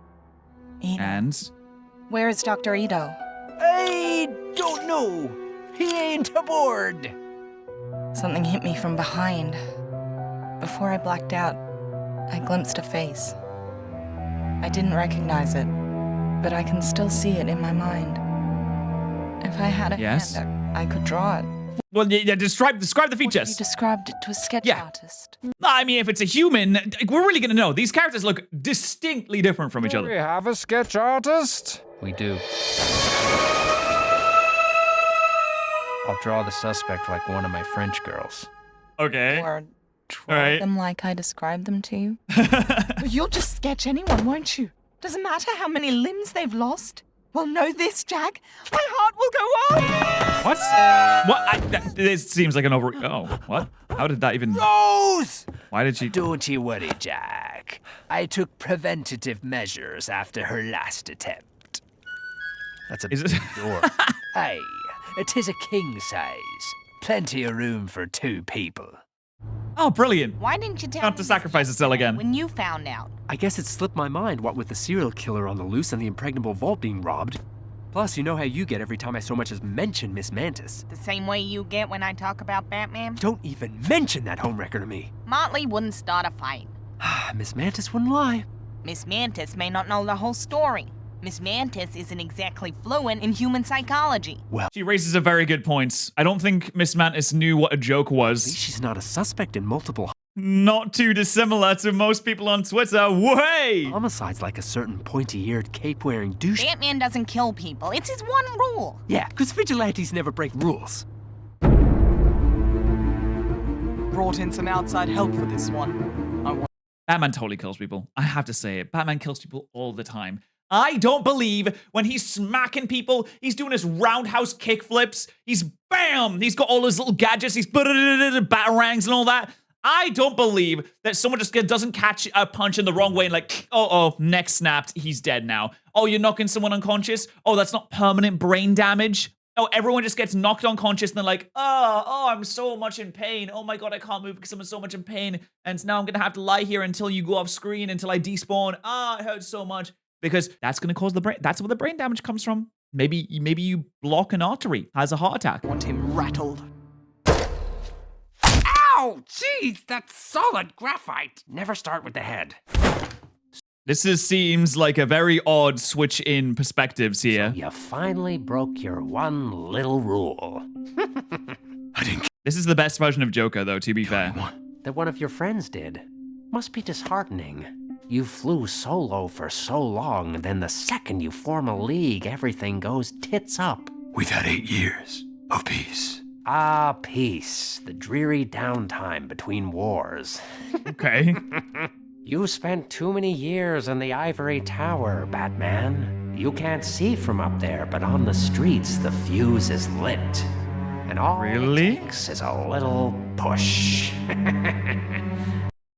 Ito. And? Where is Dr. Ito? I don't know. He ain't aboard. Something hit me from behind. Before I blacked out, I glimpsed a face. I didn't recognize it, but I can still see it in my mind. If I had a hand, I could draw it. Well, yeah, describe the features. You described it to a sketch artist. I mean, if it's a human, we're really gonna know. These characters look distinctly different from each Do other. we have a sketch artist? We do. I'll draw the suspect like one of my French girls. Okay. Or draw them like I described them to you. You'll just sketch anyone, won't you? Doesn't matter how many limbs they've lost. Well, know this, Jack. My heart will go on. What? This seems like an over. Oh, what? How did that even? Rose! Why did she? Don't you worry, Jack. I took preventative measures after her last attempt. That's a Is it? door. Aye, it is a king size. Plenty of room for 2 people. Oh, brilliant. Why didn't you tell Have to me sacrifice a cell again. when you found out? I guess it slipped my mind, what with the serial killer on the loose and the impregnable vault being robbed. Plus, you know how you get every time I so much as mention Miss Mantis. The same way you get when I talk about Batman? Don't even mention that homewrecker to me. Motley wouldn't start a fight. Miss Mantis wouldn't lie. Miss Mantis may not know the whole story. Miss Mantis isn't exactly fluent in human psychology. Well, she raises a very good point. I don't think Miss Mantis knew what a joke was. At least she's not a suspect in multiple Not too dissimilar to most people on Twitter. Way! homicides like a certain pointy-eared, cape-wearing douche. Batman doesn't kill people. It's his one rule. Yeah, because vigilantes never break rules. Brought in some outside help for this one. Batman totally kills people. I have to say it. Batman kills people all the time. I don't believe when he's smacking people, he's doing his roundhouse kick flips. He's bam! He's got all his little gadgets. He's batarangs and all that. I don't believe that someone just doesn't catch a punch in the wrong way and like, oh, neck snapped, he's dead now. Oh, you're knocking someone unconscious? Oh, that's not permanent brain damage? Oh, everyone just gets knocked unconscious and they're like, oh, I'm so much in pain. Oh my god, I can't move because I'm so much in pain. And now I'm gonna have to lie here until you go off screen, until I despawn. It hurts so much. Because that's gonna cause the brain, that's where the brain damage comes from. Maybe you block an artery, has a heart attack. Want him rattled. Ow! Jeez, that's solid graphite. Never start with the head. Seems like a very odd switch in perspectives here. So you finally broke your one little rule. This is the best version of Joker, though, to be fair. That one of your friends did. Must be disheartening. You flew solo for so long, then the second you form a league, everything goes tits up. We've had 8 years of peace. Ah, peace. The dreary downtime between wars. Okay. You spent too many years in the ivory tower, Batman. You can't see from up there, but on the streets, the fuse is lit. And all it takes is a little push.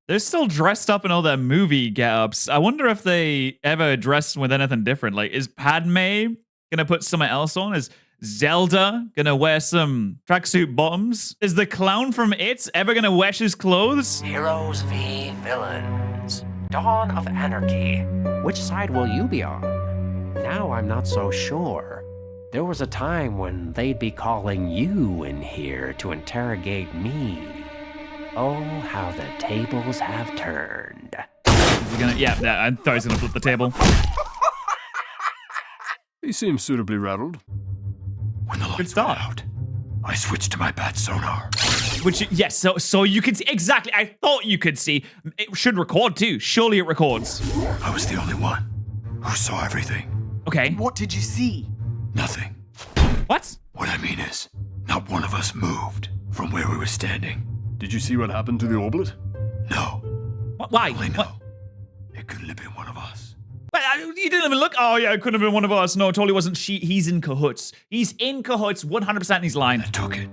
They're still dressed up in all their movie get-ups. I wonder if they ever dressed with anything different. Like, is Padme gonna put something else on? Is Zelda gonna wear some tracksuit bottoms? Is the clown from It ever gonna wash his clothes? Heroes v. villains. Dawn of Anarchy. Which side will you be on? Now I'm not so sure. There was a time when they'd be calling you in here to interrogate me. Oh, how the tables have turned. Yeah, I thought he was gonna flip the table. He seems suitably rattled. When the Good lights start. went out, I switched to my bat sonar. Which, yes, so you could see, exactly, I thought you could see. It should record too, surely it records. I was the only one who saw everything. Okay. What did you see? Nothing. What? What I mean is, not one of us moved from where we were standing. Did you see what happened to the orblet? No. Why? Only no. It couldn't have been one of us. But you didn't even look. Oh yeah, it couldn't have been one of us. No, it totally wasn't. He's in cahoots. He's in cahoots 100%. He's lying. I took it.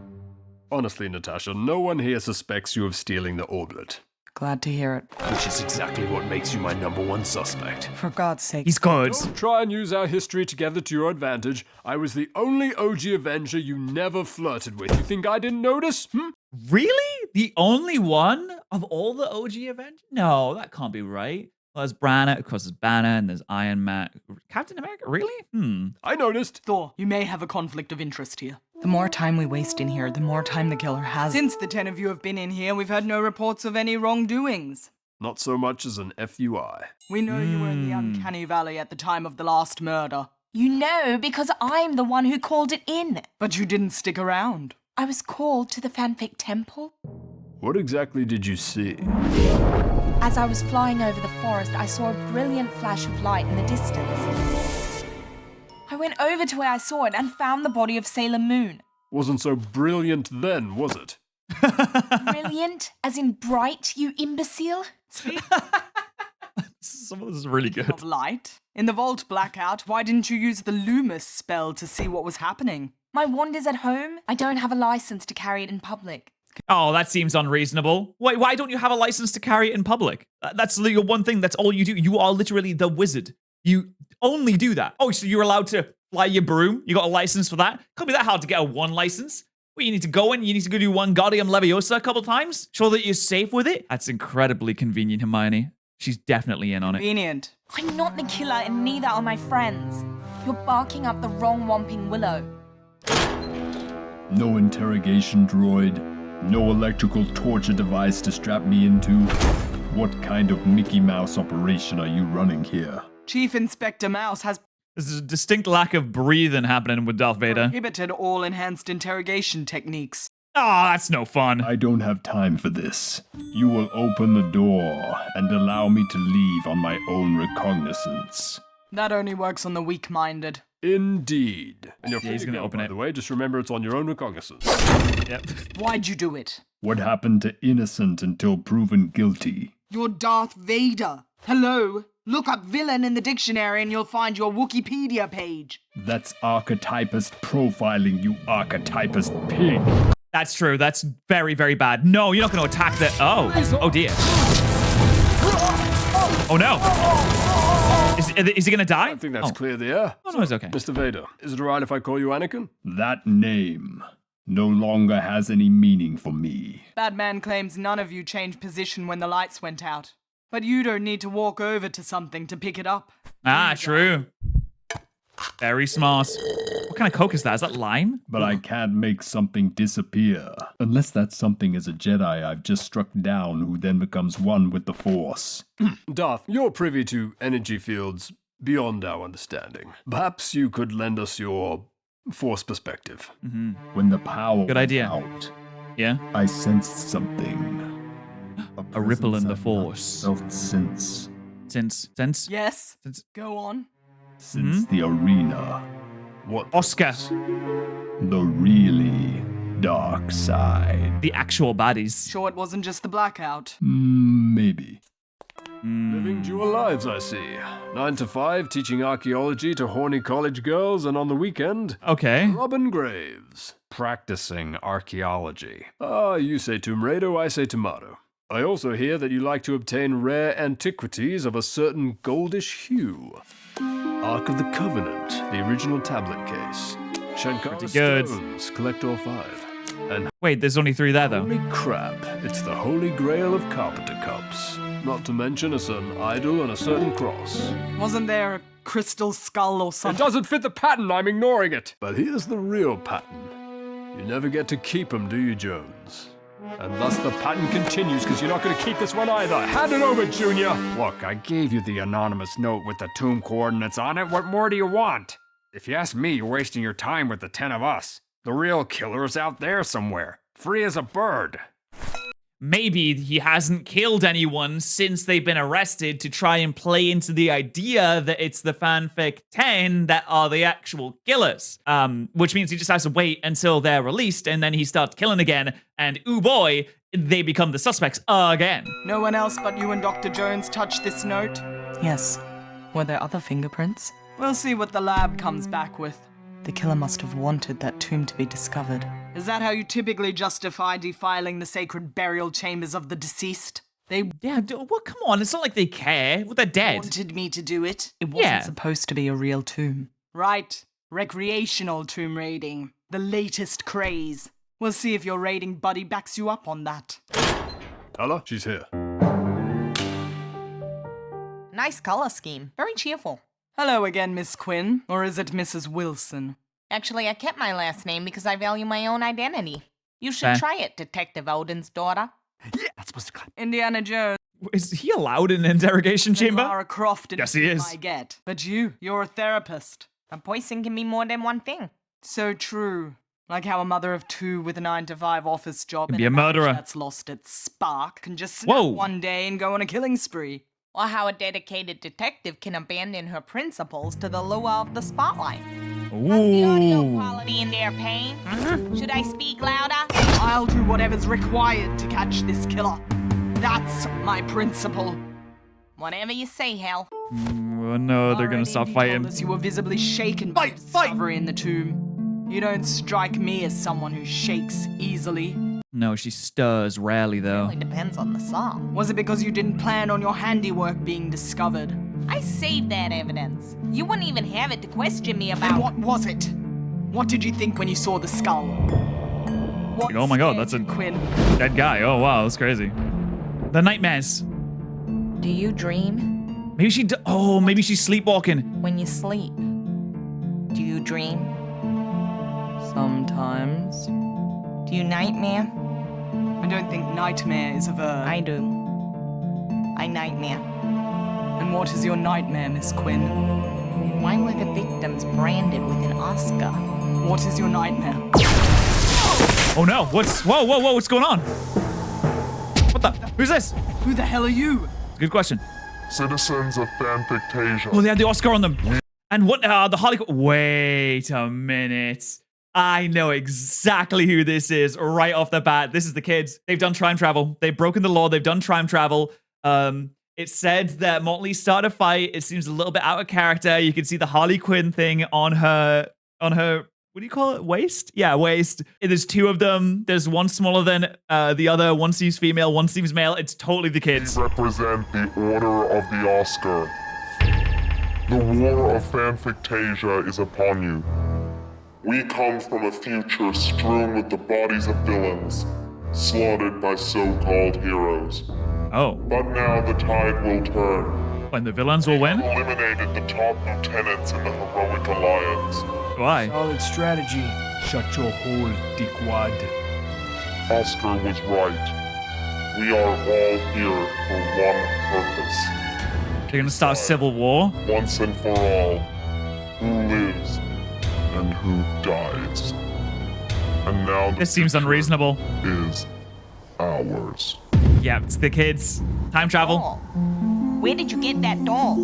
Honestly, Natasha, no one here suspects you of stealing the orblet. Glad to hear it. Which is exactly what makes you my #1 suspect. For God's sake. He's good. Don't try and use our history together to your advantage. I was the only OG Avenger you never flirted with. You think I didn't notice? Really? The only one of all the OG Avengers? No, that can't be right. Well, there's Branagh, of course, there's Banner, and there's Iron Man. Captain America? Really? I noticed. Thor, you may have a conflict of interest here. The more time we waste in here, the more time the killer has. Since the 10 of you have been in here, we've had no reports of any wrongdoings. Not so much as an FUI. We know you were in the Uncanny Valley at the time of the last murder. You know, because I'm the one who called it in. But you didn't stick around. I was called to the Fanfic Temple. What exactly did you see? As I was flying over the forest, I saw a brilliant flash of light in the distance. I went over to where I saw it and found the body of Sailor Moon. Wasn't so brilliant then, was it? Brilliant? As in bright, you imbecile? Some of this is really good. Of light? In the vault blackout, why didn't you use the Loomis spell to see what was happening? My wand is at home. I don't have a license to carry it in public. Oh, that seems unreasonable. Why don't you have a license to carry it in public? That's your one thing. That's all you do. You are literally the wizard. You only do that. Oh, so you're allowed to fly your broom? You got a license for that? Can't be that hard to get a one license. Well, you need to go in, you need to go do Wingardium Leviosa a couple times, show that you're safe with it. That's incredibly convenient, Hermione. She's definitely in on it. Convenient. I'm not the killer and neither are my friends. You're barking up the wrong Whomping Willow. No interrogation droid. No electrical torture device to strap me into. What kind of Mickey Mouse operation are you running here? Chief Inspector Mouse has There's a distinct lack of breathing happening with Darth Vader. Prohibited all enhanced interrogation techniques. Oh, that's no fun. I don't have time for this. You will open the door and allow me to leave on my own recognizance. That only works on the weak-minded. Indeed. And you're he's gonna open by it. the way, just remember it's on your own recognizance. Yep. Why'd you do it? What happened to innocent until proven guilty? You're Darth Vader. Hello? Look up villain in the dictionary and you'll find your Wikipedia page. That's archetypist profiling, you archetypist pig. That's true. That's very, very bad. No, you're not going to attack the... Oh dear. Oh, no. Is he going to die? I think that's clear there. Oh, no, it's okay. Mr. Vader, is it alright if I call you Anakin? That name no longer has any meaning for me. Bad man claims none of you changed position when the lights went out. But you don't need to walk over to something to pick it up. Ah, true. Very smart. What kind of Coke is that? Is that lime? But I can't make something disappear. Unless that something is a Jedi I've just struck down who then becomes one with the Force. Darth, you're privy to energy fields beyond our understanding. Perhaps you could lend us your Force perspective. Mm-hmm. When the power Good idea. went out, Yeah? I sensed something. A ripple in the I've not Force. Felt since Since? Yes? Since... Go on. Since the arena. What? Oscar. The really dark side. The actual baddies. Sure it wasn't just the blackout. Maybe. Living dual lives, I see. 9 to 5, teaching archaeology to horny college girls, and on the weekend, okay, robbing graves. Practicing archaeology. Ah, you say Tomb Raider, I say tomato. I also hear that you like to obtain rare antiquities of a certain goldish hue. Ark of the Covenant, the original tablet case. Shankara Pretty good. Stones, collect all 5. And wait, there's only 3 there, though. Holy crap, it's the holy grail of carpenter cups. Not to mention a certain idol and a certain cross. Wasn't there a crystal skull or It something? doesn't fit the pattern, I'm ignoring it. But here's the real pattern. You never get to keep them, do you, Jones? And thus the pattern continues, because you're not going to keep this one either. Hand it over, Junior! Look, I gave you the anonymous note with the tomb coordinates on it. What more do you want? If you ask me, you're wasting your time with the 10 of us. The real killer's out there somewhere, free as a bird. Maybe he hasn't killed anyone since they've been arrested to try and play into the idea that it's the Fanfic 10 that are the actual killers. Which means he just has to wait until they're released and then he starts killing again. And ooh boy, they become the suspects again. No one else but you and Dr. Jones touched this note? Yes. Were there other fingerprints? We'll see what the lab comes back with. The killer must have wanted that tomb to be discovered. Is that how you typically justify defiling the sacred burial chambers of the deceased? They well, come on, it's not like they care. Well, they're dead. wanted me to do it. It wasn't supposed to be a real tomb. Right. Recreational tomb raiding. The latest craze. We'll see if your raiding buddy backs you up on that. Ella, she's here. Nice color scheme. Very cheerful. Hello again, Miss Quinn. Or is it Mrs. Wilson? Actually, I kept my last name because I value my own identity. You should try it, Detective Odin's daughter. Yeah, that's supposed to cut. Indiana Jones. Is he allowed in an interrogation chamber? Lara Croft. Yes, he is. I get. But you're a therapist. A person can be more than one thing. So true. Like how a mother of 2 with a 9-to-5 office job Can and be a murderer. that's lost its spark can just snap one day and go on a killing spree. Or how a dedicated detective can abandon her principles to the lure of the spotlight. Ooh. How's the audio quality in there, Payne? Should I speak louder? I'll do whatever's required to catch this killer. That's my principle. Whatever you say, Hal. Oh no, they're gonna stop fighting. You were visibly shaken by the discovery in the tomb. You don't strike me as someone who shakes easily. No, she stirs rarely, though. Really depends on the song. Was it because you didn't plan on your handiwork being discovered? I saved that evidence. You wouldn't even have it to question me about. And what was it? What did you think when you saw the skull? What Oh my god, that's a Quinn? dead guy. Oh wow, that's crazy. The nightmares. Do you dream? Maybe she. Maybe she's sleepwalking. When you sleep, do you dream? Sometimes. Do you nightmare? I don't think nightmare is a verb. I do. I nightmare. And what is your nightmare, Miss Quinn? Why were the victims branded with an Oscar? What is your nightmare? Oh no, whoa, what's going on? What the, who's this? Who the hell are you? Good question. Citizens of Fanfictasia. Oh, they had the Oscar on them. And what, the Harley, wait a minute. I know exactly who this is right off the bat. This is the kids. They've done time travel. They've broken the law. They've done time travel. It said that Motley started a fight. It seems a little bit out of character. You can see the Harley Quinn thing on her, what do you call it? Waist? Yeah, waist. There's two of them. There's one smaller than the other. One seems female, one seems male. It's totally the kids. We represent the Order of the Oscar. The war of Fanfictasia is upon you. We come from a future strewn with the bodies of villains, slaughtered by so-called heroes. Oh. But now the tide will turn. When the villains will win? Eliminated the top lieutenants in the heroic alliance. Why? Solid strategy. Shut your hole, dickwad. Oscar was right. We are all here for one purpose. They're gonna start a civil war? Once and for all. Who lives and who dies. And now this seems unreasonable. Is ours. Yeah, it's the kids. Time travel. Doll. Where did you get that doll?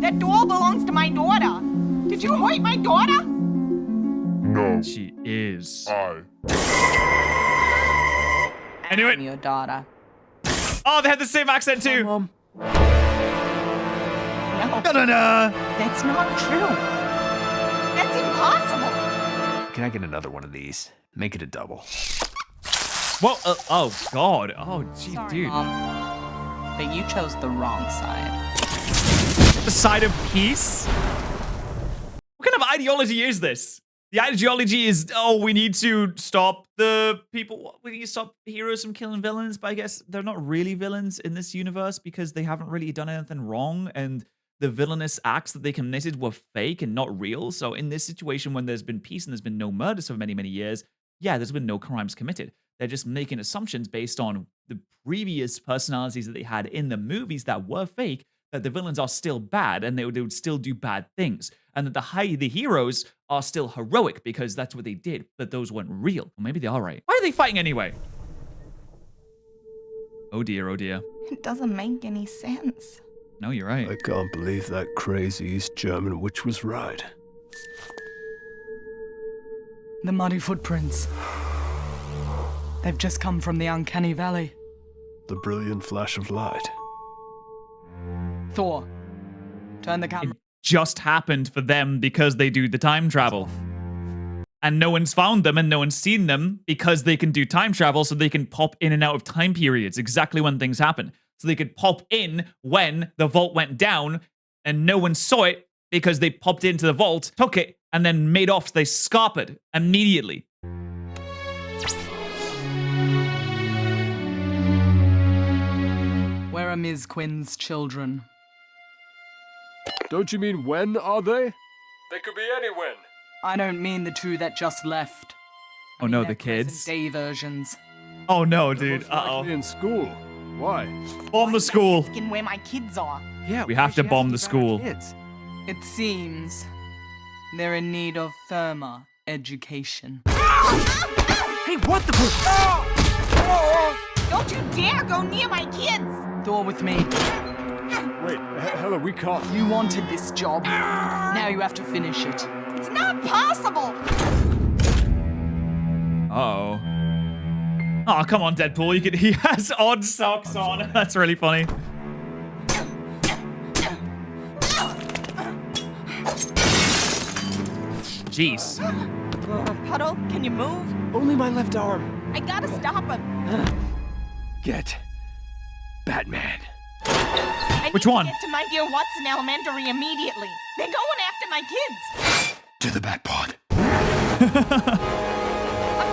That doll belongs to my daughter. Did you hurt my daughter? No. She is. I knew it. Your daughter. Oh, they have the same accent too. No. That's not true. That's impossible. Can I get another one of these? Make it a double. Whoa, oh God. Oh, gee, Sorry, dude. Mom, but you chose the wrong side. The side of peace? What kind of ideology is this? The ideology is, oh, we need to stop the people. We need to stop heroes from killing villains. But I guess they're not really villains in this universe because they haven't really done anything wrong. And the villainous acts that they committed were fake and not real. So in this situation, when there's been peace and there's been no murders for many, many years, yeah, there's been no crimes committed. They're just making assumptions based on the previous personalities that they had in the movies that were fake, that the villains are still bad and they would still do bad things. And that the heroes are still heroic because that's what they did, but those weren't real. Or maybe they are right. Why are they fighting anyway? Oh dear, oh dear. It doesn't make any sense. No, you're right. I can't believe that crazy East German witch was right. The muddy footprints. They've just come from the uncanny valley. The brilliant flash of light. Thor, turn the camera. It just happened for them because they do the time travel. And no one's found them and no one's seen them because they can do time travel so they can pop in and out of time periods exactly when things happen. So they could pop in when the vault went down and no one saw it because they popped into the vault, took it, and then made off. They scarpered immediately. Where are Ms. Quinn's children? Don't you mean when are they? They could be any when. I don't mean the two that just left. Oh no, the kids. Day versions. Oh no, dude. Uh-oh. In school. Why? Bomb the school. Asking where my kids are. Yeah, We have to bomb the school. It seems they're in need of firmer education. Hey, what the? Don't you dare go near my kids! Thor with me. Wait, Hella, we can't. You wanted this job. Now you have to finish it. It's not possible! Uh-oh. Oh, come on, Deadpool. He has odd socks on. That's really funny. Jeez. Puddle, can you move? Only my left arm. I gotta stop him. Get Batman. I Which need one? To get to my dear Watson Elementary immediately. They're going after my kids. To the bat pod. Up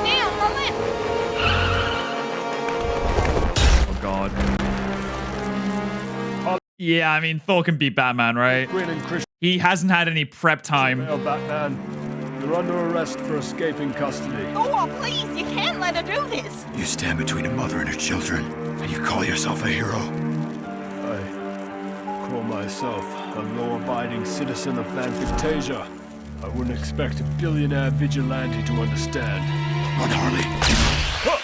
there on the left. Oh, God. Yeah, I mean, Thor can beat Batman, right? He hasn't had any prep time. Batman, you're under arrest for escaping custody. Oh, please, you can't let her do this. You stand between a mother and her children, and you call yourself a hero. I call myself, a law-abiding citizen of Fanfictasia. I wouldn't expect a billionaire vigilante to understand. Run, Harley.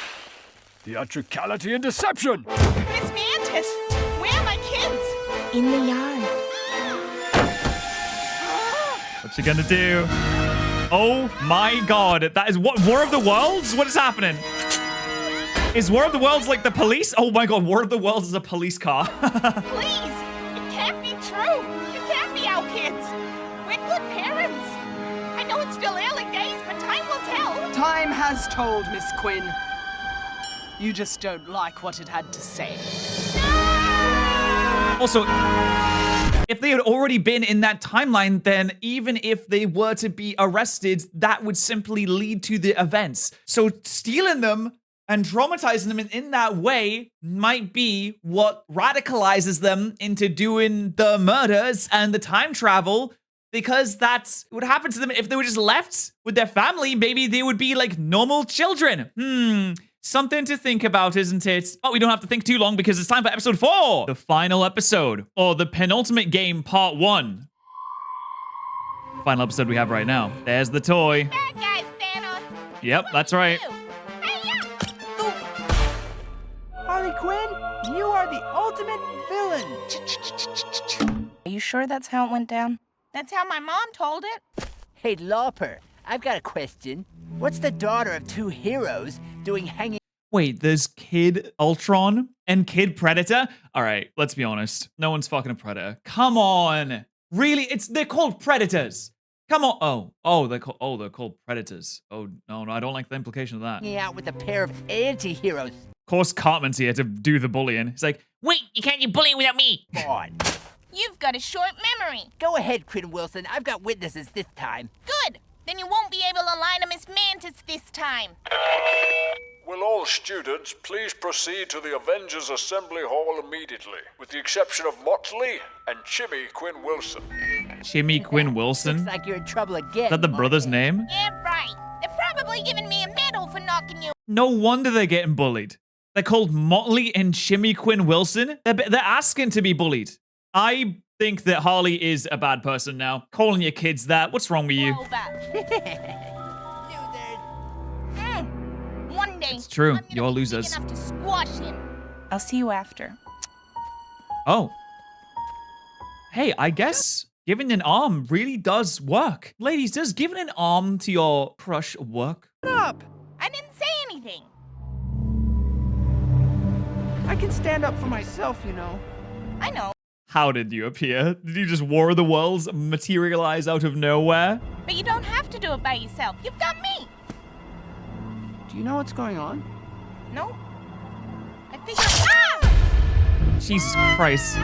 Theatricality and deception! Miss Mantis, where are my kids? In the yard. What's she gonna do? Oh my god, that is what? War of the Worlds? What is happening? Is War of the Worlds like the police? Oh my god, War of the Worlds is a police car. Please, it can't be true. You can't be our kids. We're good parents. I know it's still early days, but time will tell. Time has told, Miss Quinn. You just don't like what it had to say. Also, if they had already been in that timeline, then even if they were to be arrested, that would simply lead to the events. So stealing them and traumatizing them in that way might be what radicalizes them into doing the murders and the time travel, because that's what happened to them. If they were just left with their family, maybe they would be like normal children. Something to think about, isn't it? But we don't have to think too long because it's time for episode 4. The final episode, or the penultimate game, part 1. Final episode we have right now. There's the toy. Bad guys, Thanos. Yep, that's right. Harley Quinn, you are the ultimate villain. Are you sure that's how it went down? That's how my mom told it. Hey, Lauper, I've got a question. What's the daughter of two heroes doing hanging? Wait, there's Kid Ultron and Kid Predator? All right, let's be honest. No one's fucking a Predator. Come on. Really? They're called Predators. Come on. They're called Predators. Oh, no, I don't like the implication of that. Hanging out with a pair of anti-heroes. Of course, Cartman's here to do the bullying. He's like, wait, you can't do bullying without me. On. You've got a short memory. Go ahead, Quinn Wilson. I've got witnesses this time. Good. Then you won't be able to lie to Miss Mantis this time. Will all students please proceed to the Avengers Assembly Hall immediately, with the exception of Motley and Chimmy Quinn Wilson. Chimmy Quinn Wilson? Looks like you're in trouble again. Is that the brother's name? Yeah, right. They're probably giving me a medal for knocking you. No wonder they're getting bullied. They're called Motley and Chimmy Quinn Wilson. They're asking to be bullied. I think that Harley is a bad person now. Calling your kids that. What's wrong with you? One day, It's true. I'm You're losers. big enough to squash him. I'll see you after. Oh. Hey, I guess giving an arm really does work. Ladies, does giving an arm to your crush work? Shut up! I didn't say anything. I can stand up for myself, you know. I know. How did you appear? Did you just War of the Worlds materialize out of nowhere? But you don't have to do it by yourself. You've got me. Do you know what's going on? No. I figured. Ah! Jesus Christ.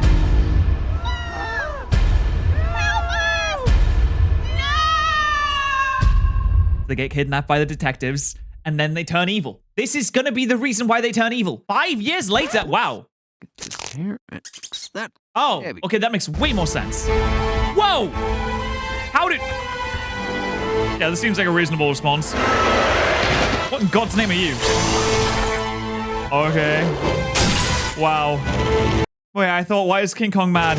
They get kidnapped by the detectives, and then they turn evil. This is gonna be the reason why they turn evil. 5 years later, wow. That. Oh, okay, that makes way more sense. Whoa! How did... Yeah, this seems like a reasonable response. What in God's name are you? Okay. Wow. Wait, I thought, why is King Kong mad?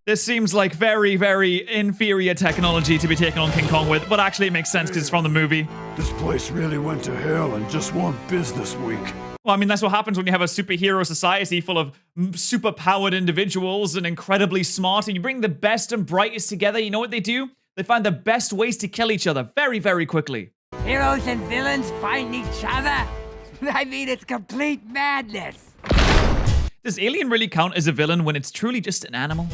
This seems like very, very inferior technology to be taken on King Kong with, but actually it makes sense because it's from the movie. This place really went to hell in just one business week. Well, I mean, that's what happens when you have a superhero society full of super-powered individuals and incredibly smart, and you bring the best and brightest together. You know what they do? They find the best ways to kill each other very, very quickly. Heroes and villains fighting each other? I mean, it's complete madness. Does Alien really count as a villain when it's truly just an animal?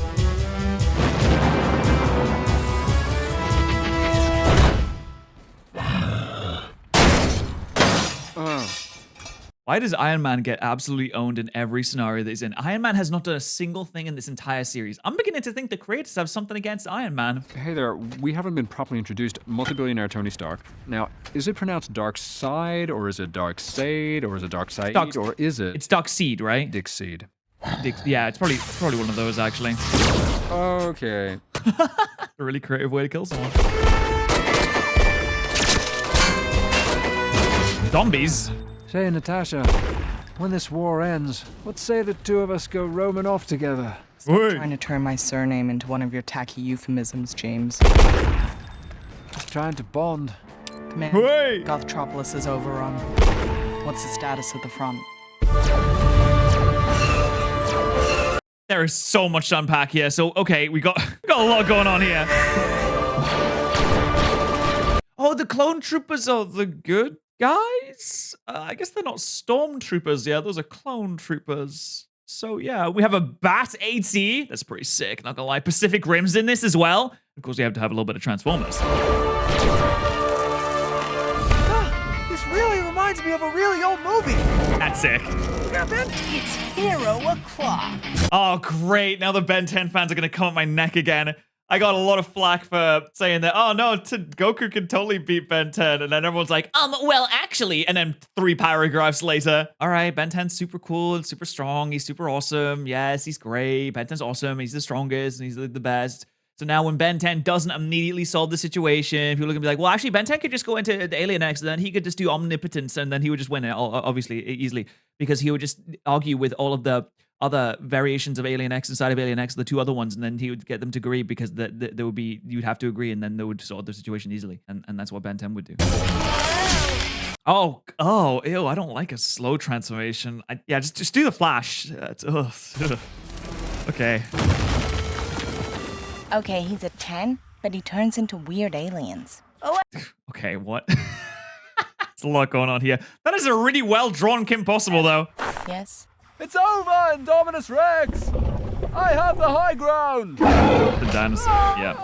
Why does Iron Man get absolutely owned in every scenario that he's in? Iron Man has not done a single thing in this entire series. I'm beginning to think the creators have something against Iron Man. Hey there, we haven't been properly introduced. Multi-billionaire Tony Stark. Now, is it pronounced Dark Side, or is it Dark Side, or is it Dark Side, or is it? It's Dark Seed, right? Dick Seed. Yeah, it's probably one of those actually. Okay. A really creative way to kill someone. Zombies. Say, Natasha, when this war ends, let's say the two of us go roaming off together. Stop trying to turn my surname into one of your tacky euphemisms, James. Just trying to bond. Command, Gothtropolis is overrun. What's the status at the front? There is so much to unpack here. So, okay, we got a lot going on here. Oh, the clone troopers are the good guys? I guess they're not stormtroopers. Yeah, those are clone troopers. So, yeah, we have a Bat AT. That's pretty sick, not gonna lie. Pacific Rim's in this as well. Of course, we have to have a little bit of Transformers. This really reminds me of a really old movie. That's sick. Yeah, Ben. It's Hero O'Clock. Oh, great. Now the Ben 10 fans are going to come at my neck again. I got a lot of flack for saying that, oh, no, Goku can totally beat Ben 10. And then everyone's like, well, actually. And then 3 paragraphs later, all right, Ben 10's super cool and super strong. He's super awesome. Yes, he's great. Ben 10's awesome. He's the strongest and he's the best. So now when Ben 10 doesn't immediately solve the situation, people are going to be like, well, actually, Ben 10 could just go into the Alien X and then he could just do omnipotence and then he would just win it, obviously, easily. Because he would just argue with all of the other variations of Alien X inside of Alien X, the 2 other ones, and then he would get them to agree because there would be, you'd have to agree and then they would solve the situation easily. And that's what Ben 10 would do. Oh, ew, I don't like a slow transformation. Yeah, just do the flash. Okay. Okay, he's a 10, but he turns into weird aliens. Okay, what? There's a lot going on here. That is a really well-drawn Kim Possible, though. Yes. It's over, Indominus Rex! I have the high ground! The dinosaur, yeah.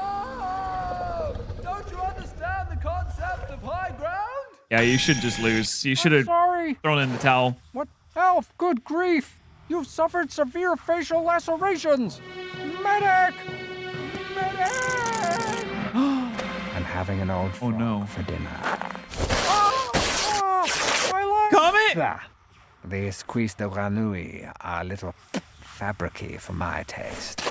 Don't you understand the concept of high ground? Yeah, you should just lose. You should have thrown in the towel. What? Elf, good grief! You've suffered severe facial lacerations! Medic! I'm having an old frog for dinner. Comet! These cuisses de grenouille are a little fabricy for my taste.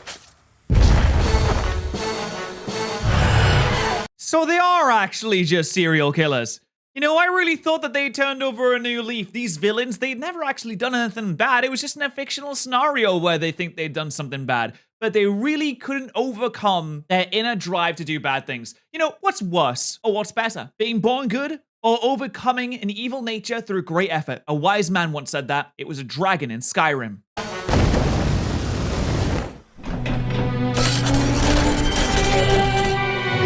So they are actually just serial killers. You know, I really thought that they turned over a new leaf. These villains, they'd never actually done anything bad. It was just in a fictional scenario where they think they'd done something bad. But they really couldn't overcome their inner drive to do bad things. You know, what's worse or what's better? Being born good or overcoming an evil nature through great effort? A wise man once said that. It was a dragon in Skyrim.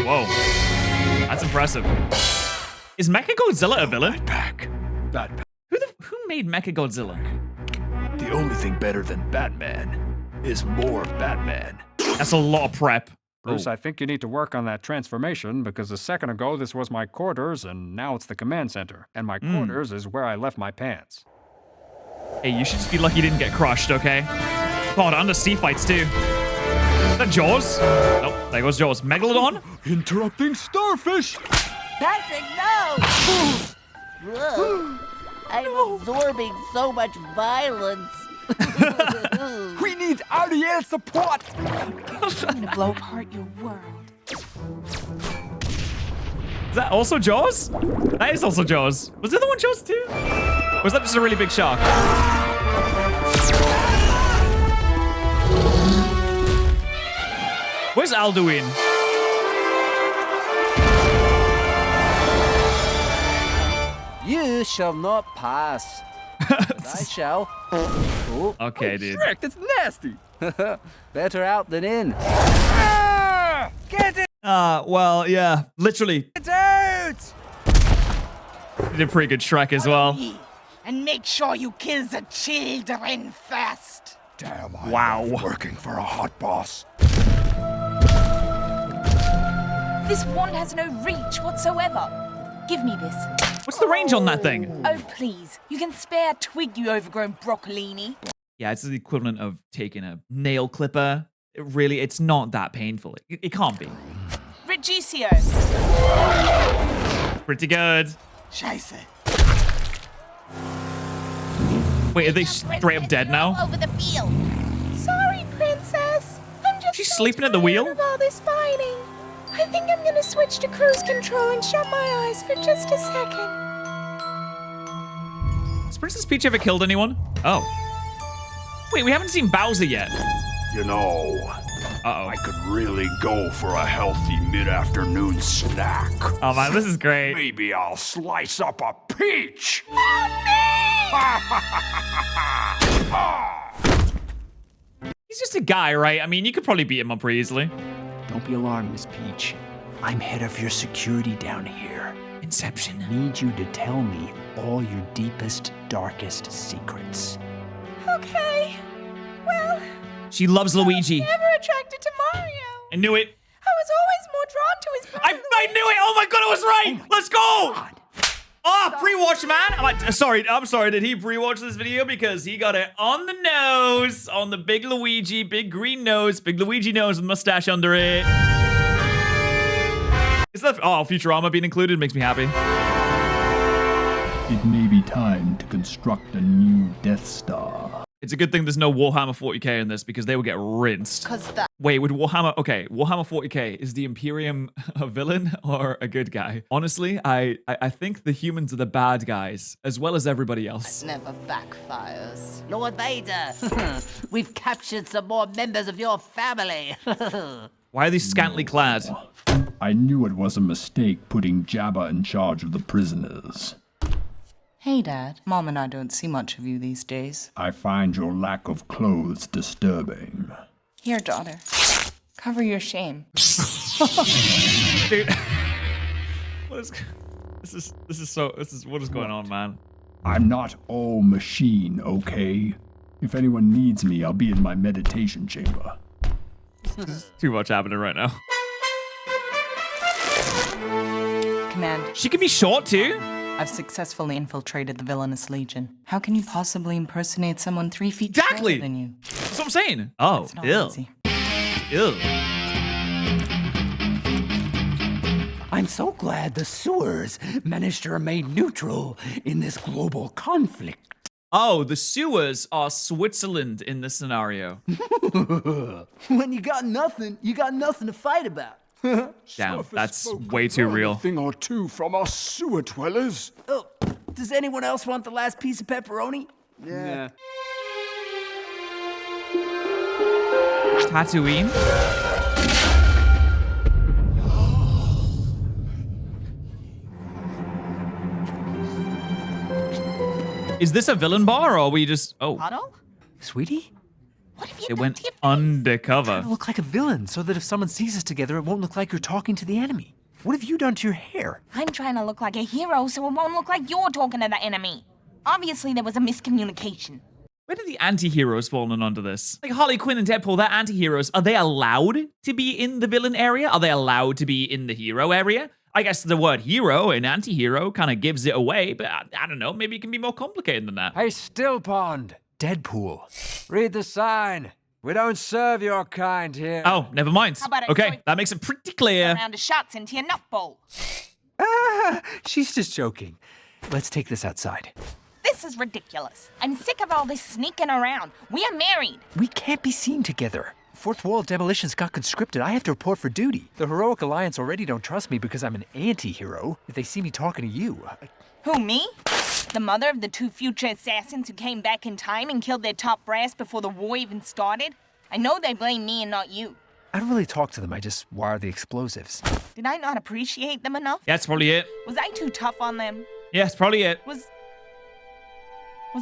Whoa. That's impressive. Is Mechagodzilla a villain? Who made Mechagodzilla? The only thing better than Batman is more Batman. That's a lot of prep. Bruce, I think you need to work on that transformation because a second ago this was my quarters and now it's the command center. And my quarters is where I left my pants. Hey, you should just be lucky you didn't get crushed, okay? God, undersea fights too. Is that Jaws? Nope, there goes Jaws. Megalodon? Interrupting starfish! Patrick, no! Ugh. I'm absorbing so much violence. We need Ariel support! I'm gonna blow apart your world. Is that also Jaws? That is also Jaws. Was the other one Jaws too? Or was that just a really big shark? Where's Alduin? You shall not pass. But I shall. Oh. Okay, dude. Shrek, that's nasty. Better out than in. Ah! Get it! Well, yeah, literally. Get out! You did a pretty good Shrek as well. And make sure you kill the children first. Damn, wow. Working for a hot boss. This wand has no reach whatsoever. Give me this. What's the range on that thing? Oh, please. You can spare a twig, you overgrown broccolini. Yeah, it's the equivalent of taking a nail clipper. It's not that painful. It can't be. Regicio. Pretty good. Scheiße. Wait, are they straight up dead now? Over the field. Sorry, princess. I'm just She's sleeping at the wheel? of all this fighting. I think I'm gonna switch to cruise control and shut my eyes for just a second. Princess Peach ever killed anyone? Oh. Wait, we haven't seen Bowser yet. You know, I could really go for a healthy mid-afternoon snack. Oh man, this is great. Maybe I'll slice up a peach. He's just a guy, right? I mean, you could probably beat him up pretty easily. Don't be alarmed, Miss Peach. I'm head of your security down here. Inception. I need you to tell me all your deepest, darkest secrets. Okay. Well, She loves Luigi. never attracted to Mario. I knew it. I was always more drawn to his brother. I knew it. Oh my god, I was right. Let's go. Oh, pre-watch, man. I'm sorry. Did he pre-watch this video? Because he got it on the nose, on the big Luigi, big green nose, big Luigi nose with mustache under it. Is that Futurama being included makes me happy. It may be time to construct a new Death Star. It's a good thing there's no Warhammer 40k in this because they would get rinsed. Wait, would Warhammer 40k, is the Imperium a villain or a good guy? Honestly, I think the humans are the bad guys, as well as everybody else. Never backfires. Lord Vader, we've captured some more members of your family. Why are they scantily clad? I knew it was a mistake putting Jabba in charge of the prisoners. Hey, Dad. Mom and I don't see much of you these days. I find your lack of clothes disturbing. Here, daughter. Cover your shame. Dude. What is going on, man? I'm not all machine, okay? If anyone needs me, I'll be in my meditation chamber. Too much happening right now. Command. She can be short too. I've successfully infiltrated the villainous legion. How can you possibly impersonate someone 3 feet Exactly. taller than you? That's what I'm saying. Oh, It's not ill. easy. Ill. I'm so glad the sewers managed to remain neutral in this global conflict. Oh, the sewers are Switzerland in this scenario. When you got nothing to fight about. Damn, that's way too real. Thing or two from us sewer dwellers. Oh, does anyone else want the last piece of pepperoni? Yeah. Tatooine? Is this a villain bar, or are we just... Oh, Otto? Sweetie? it went undercover. Look like a villain so that if someone sees us together, it won't look like you're talking to the enemy. What have you done to your hair? I'm trying to look like a hero so it won't look like you're talking to the enemy. Obviously, there was a miscommunication. Where did the anti-heroes fall in under this? Like Harley Quinn and Deadpool, they're anti-heroes. Are they allowed to be in the villain area? Are they allowed to be in the hero area? I guess the word hero and anti-hero kind of gives it away, but I don't know. Maybe it can be more complicated than that. Hey, Still Pond. Deadpool. Read the sign. We don't serve your kind here. Oh, never mind. How about I Okay, that makes it pretty clear. A round of shots into your nut bowl. Ah, she's just joking. Let's take this outside. This is ridiculous. I'm sick of all this sneaking around. We are married. We can't be seen together. Fourth Wall demolitions got conscripted. I have to report for duty. The Heroic Alliance already don't trust me because I'm an anti-hero. If they see me talking to you... Who, me? The mother of the 2 future assassins who came back in time and killed their top brass before the war even started? I know they blame me and not you. I don't really talk to them. I just wire the explosives. Did I not appreciate them enough? Yeah, that's probably it. Was I too tough on them? Yeah, that's probably it. Was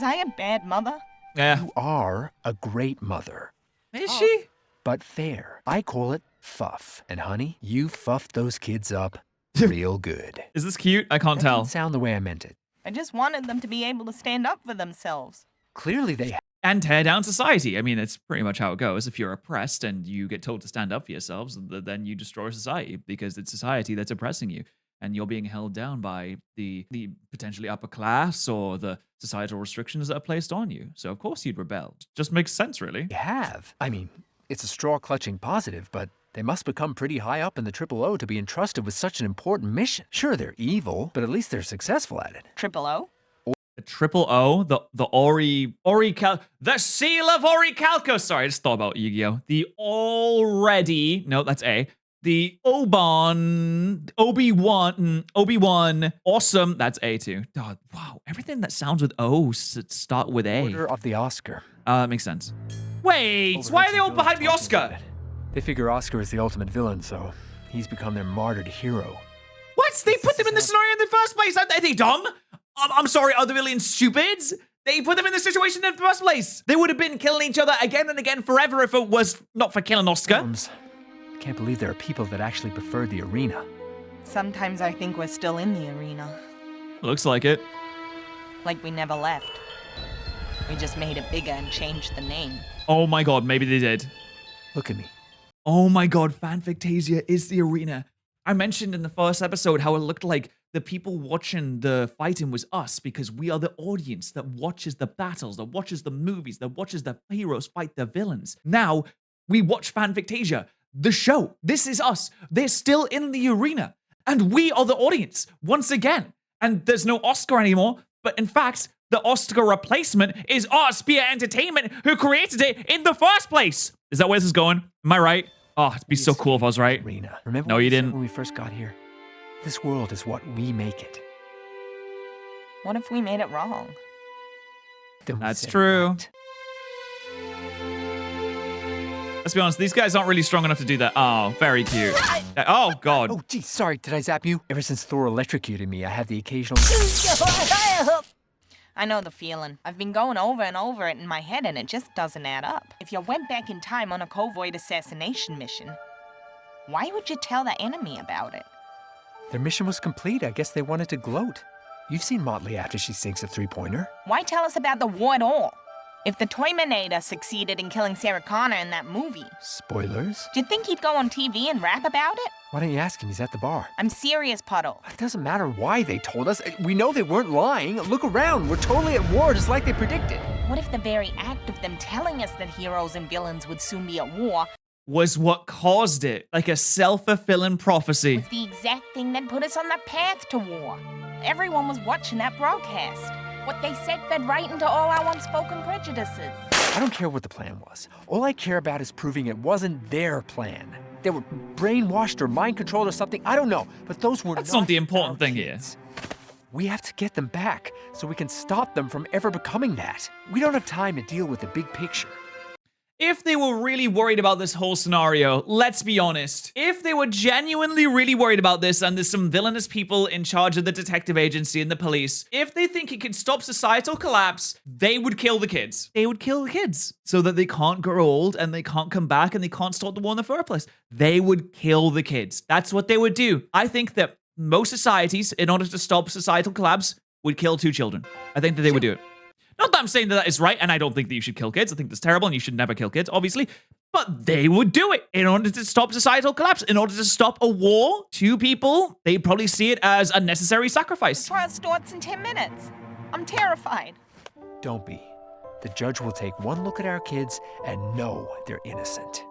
I a bad mother? Yeah. You are a great mother. Is she? But fair. I call it fuff. And honey, you fuffed those kids up real good. Is this cute? I can't That tell. didn't sound the way I meant it. I just wanted them to be able to stand up for themselves. Clearly they And tear down society. I mean, it's pretty much how it goes. If you're oppressed and you get told to stand up for yourselves, then you destroy society because it's society that's oppressing you. And you're being held down by the potentially upper class or the societal restrictions that are placed on you. So of course you'd rebel. Just makes sense, really. have. I mean, it's a straw-clutching positive, but they must become pretty high up in the O to be entrusted with such an important mission. Sure, they're evil, but at least they're successful at it. O? The O, the the seal of Orichalcos. Sorry, I just thought about Yu-Gi-Oh. No, that's A. The Obi-Wan, awesome. That's A too. God, wow, everything that sounds with O start with A. Order of the Oscar. Makes sense. Wait, why are they all behind the Oscar? They figure Oscar is the ultimate villain, so he's become their martyred hero. What? They put them in the scenario in the first place. Are they dumb? I'm sorry, are the villains stupid? They put them in the situation in the first place. They would have been killing each other again and again forever if it was not for killing Oscar. I can't believe there are people that actually prefer the arena. Sometimes I think we're still in the arena. Looks like it. Like we never left. We just made it bigger and changed the name. Oh my god, maybe they did. Look at me. Oh my god, Fanfictasia is the arena. I mentioned in the first episode how it looked like the people watching the fighting was us because we are the audience that watches the battles, that watches the movies, that watches the heroes fight the villains. Now, we watch Fanfictasia, the show. This is us. They're still in the arena. And we are the audience, once again. And there's no Oscar anymore, but in fact, the Oscar replacement is us, Spear Entertainment, who created it in the first place. Is that where this is going? Am I right? Oh, it'd be so cool if I was right. Arena. Remember no, you didn't. When we first got here? This world is what we make it. What if we made it wrong? That's true. Let's be honest, these guys aren't really strong enough to do that. Oh, very cute. Oh, God. Oh, geez, sorry, did I zap you? Ever since Thor electrocuted me, I have the occasional... I know the feeling. I've been going over and over it in my head and it just doesn't add up. If you went back in time on a covert assassination mission, why would you tell the enemy about it? Their mission was complete. I guess they wanted to gloat. You've seen Motley after she sinks a three-pointer. Why tell us about the war at all? If the Toyminator succeeded in killing Sarah Connor in that movie. Spoilers? Do you think he'd go on TV and rap about it? Why don't you ask him? He's at the bar. I'm serious, Puddle. It doesn't matter why they told us. We know they weren't lying. Look around. We're totally at war, just like they predicted. What if the very act of them telling us that heroes and villains would soon be at war was what caused it? Like a self-fulfilling prophecy. Was the exact thing that put us on the path to war. Everyone was watching that broadcast. What they said fed right into all our unspoken prejudices. I don't care what the plan was. All I care about is proving it wasn't their plan. They were brainwashed or mind-controlled or something. I don't know. But those were That's not the important thing here. We have to get them back so we can stop them from ever becoming that. We don't have time to deal with the big picture. If they were really worried about this whole scenario, let's be honest. If they were genuinely really worried about this and there's some villainous people in charge of the detective agency and the police, if they think it could stop societal collapse, they would kill the kids. They would kill the kids so that they can't grow old and they can't come back and they can't stop the war in the first place. They would kill the kids. That's what they would do. I think that most societies, in order to stop societal collapse, would kill 2 children. I think that they would do it. Not that I'm saying that is right, and I don't think that you should kill kids. I think that's terrible, and you should never kill kids, obviously. But they would do it in order to stop societal collapse, in order to stop a war. 2 people, they'd probably see it as a necessary sacrifice. Trial starts in 10 minutes. I'm terrified. Don't be. The judge will take one look at our kids and know they're innocent.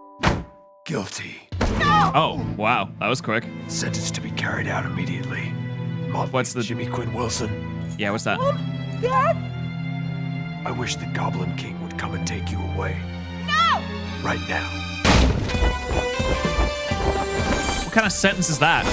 Guilty. No! Oh, wow. That was quick. Sentence to be carried out immediately. What's the... Jimmy Quinn Wilson. Yeah, what's that? Dad? I wish the Goblin King would come and take you away. No! Right now. What kind of sentence is that?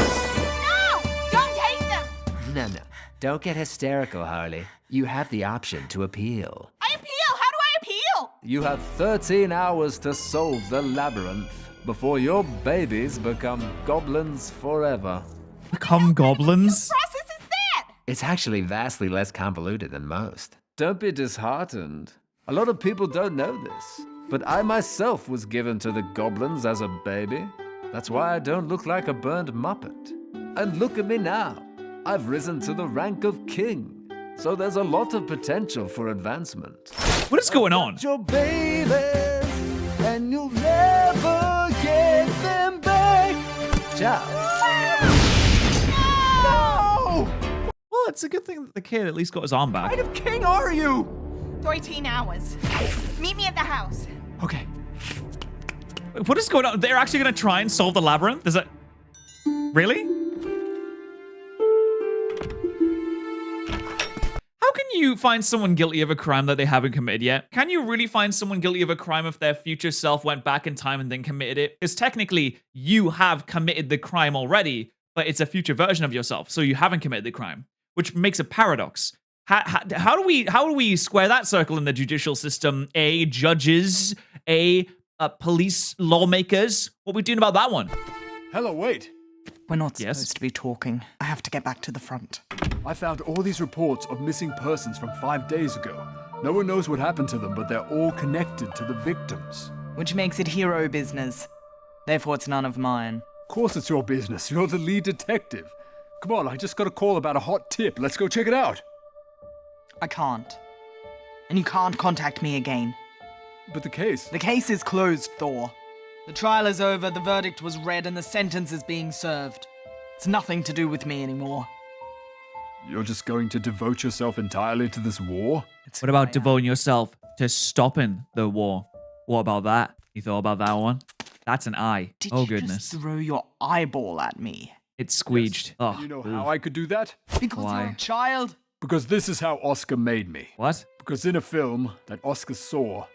No! Don't take them! No. Don't get hysterical, Harley. You have the option to appeal. I appeal! How do I appeal? You have 13 hours to solve the labyrinth before your babies become goblins forever. Become goblins? What process is that? It's actually vastly less convoluted than most. Don't be disheartened. A lot of people don't know this, but I myself was given to the goblins as a baby. That's why I don't look like a burned muppet. And look at me now. I've risen to the rank of king, so there's a lot of potential for advancement. What is going on? Your babies, and you'll never get them back. Ciao. No! Well, it's a good thing that the kid at least got his arm back. What kind of king are you? 13 hours. Meet me at the house. Okay. What is going on? They're actually going to try and solve the labyrinth? Is that... Really? How can you find someone guilty of a crime that they haven't committed yet? Can you really find someone guilty of a crime if their future self went back in time and then committed it? Because technically, you have committed the crime already, but it's a future version of yourself, so you haven't committed the crime, which makes a paradox. How do we square that circle in the judicial system? A, judges, police lawmakers. What are we doing about that one? Hello, wait. We're not supposed to be talking. I have to get back to the front. I found all these reports of missing persons from 5 days ago. No one knows what happened to them, but they're all connected to the victims. Which makes it hero business. Therefore, it's none of mine. Of course it's your business. You're the lead detective. Come on, I just got a call about a hot tip. Let's go check it out. I can't. And you can't contact me again. But the case... The case is closed, Thor. The trial is over, the verdict was read, and the sentence is being served. It's nothing to do with me anymore. You're just going to devote yourself entirely to this war? What about devoting yourself to stopping the war? What about that? You thought about that one? That's an eye. Did oh, you goodness. just throw your eyeball at me? It squeeged. Yes. Oh, you know how I could do that? Because you're a child? Because this is how Oscar made me. What? Because in a film that Oscar saw,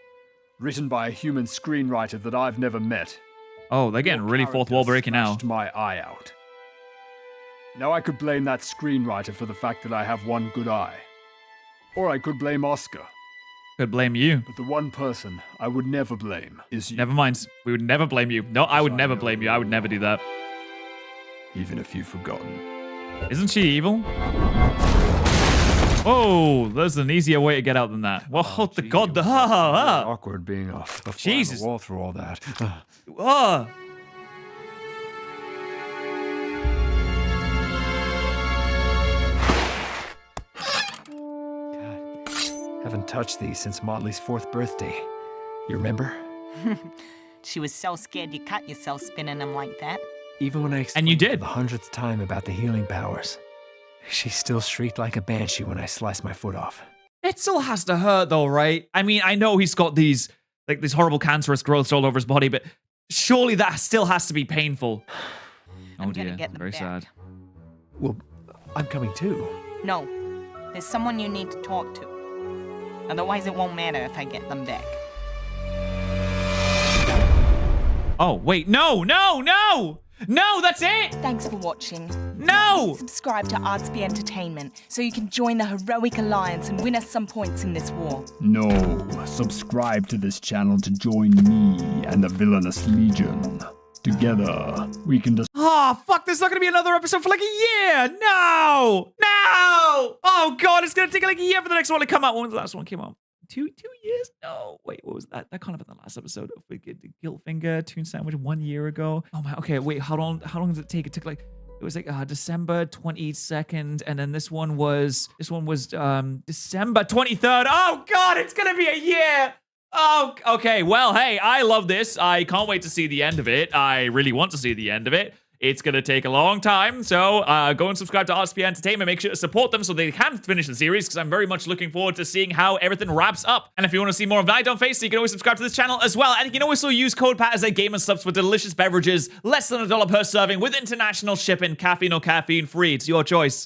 written by a human screenwriter that I've never met. Oh, they're getting really fourth wall breaking now. My eye out. Now I could blame that screenwriter for the fact that I have one good eye. Or I could blame Oscar. Could blame you. But the one person I would never blame is you. Never mind. We would never blame you. No, I would never blame you. I would never do that. Even if you've forgotten. Isn't she evil? Oh, there's an easier way to get out than that. Whoa, the god, the awkward being a Jesus. wall through all that. Haven't touched these since Motley's 4th birthday. You remember? She was so scared you cut yourself spinning them like that. Even when I explained for the 100th time about the healing powers, she still shrieked like a banshee when I sliced my foot off. It still has to hurt though, right? I mean, I know he's got these horrible cancerous growths all over his body, but surely that still has to be painful. I'm gonna get them very back. sad. Well, I'm coming too. No, there's someone you need to talk to. Otherwise, it won't matter if I get them back. Oh, wait, no, that's it! Thanks for watching. No! Subscribe to Artsby Entertainment so you can join the heroic alliance and win us some points in this war. No, subscribe to this channel to join me and the Villainous Legion. Together, we can just... Oh, fuck, there's not gonna be another episode for like a year! No! Oh, God, it's gonna take like a year for the next one to come out. When was the last one came out? Two years? No. Wait, what was that? That can't have been the last episode of Guiltfinger, Toon Sandwich 1 year ago. Oh my, okay, wait, how long did it take? It took like, it was like December 22nd, and then this one was December 23rd. Oh God, it's gonna be a year. Oh, okay, well, hey, I love this. I can't wait to see the end of it. I really want to see the end of it. It's going to take a long time, so go and subscribe to RSP Entertainment. Make sure to support them so they can finish the series, because I'm very much looking forward to seeing how everything wraps up. And if you want to see more of Night on Face, you can always subscribe to this channel as well. And you can also use code Patterrz at Game & Subs for delicious beverages, less than $1 per serving, with international shipping, caffeine or caffeine-free. It's your choice.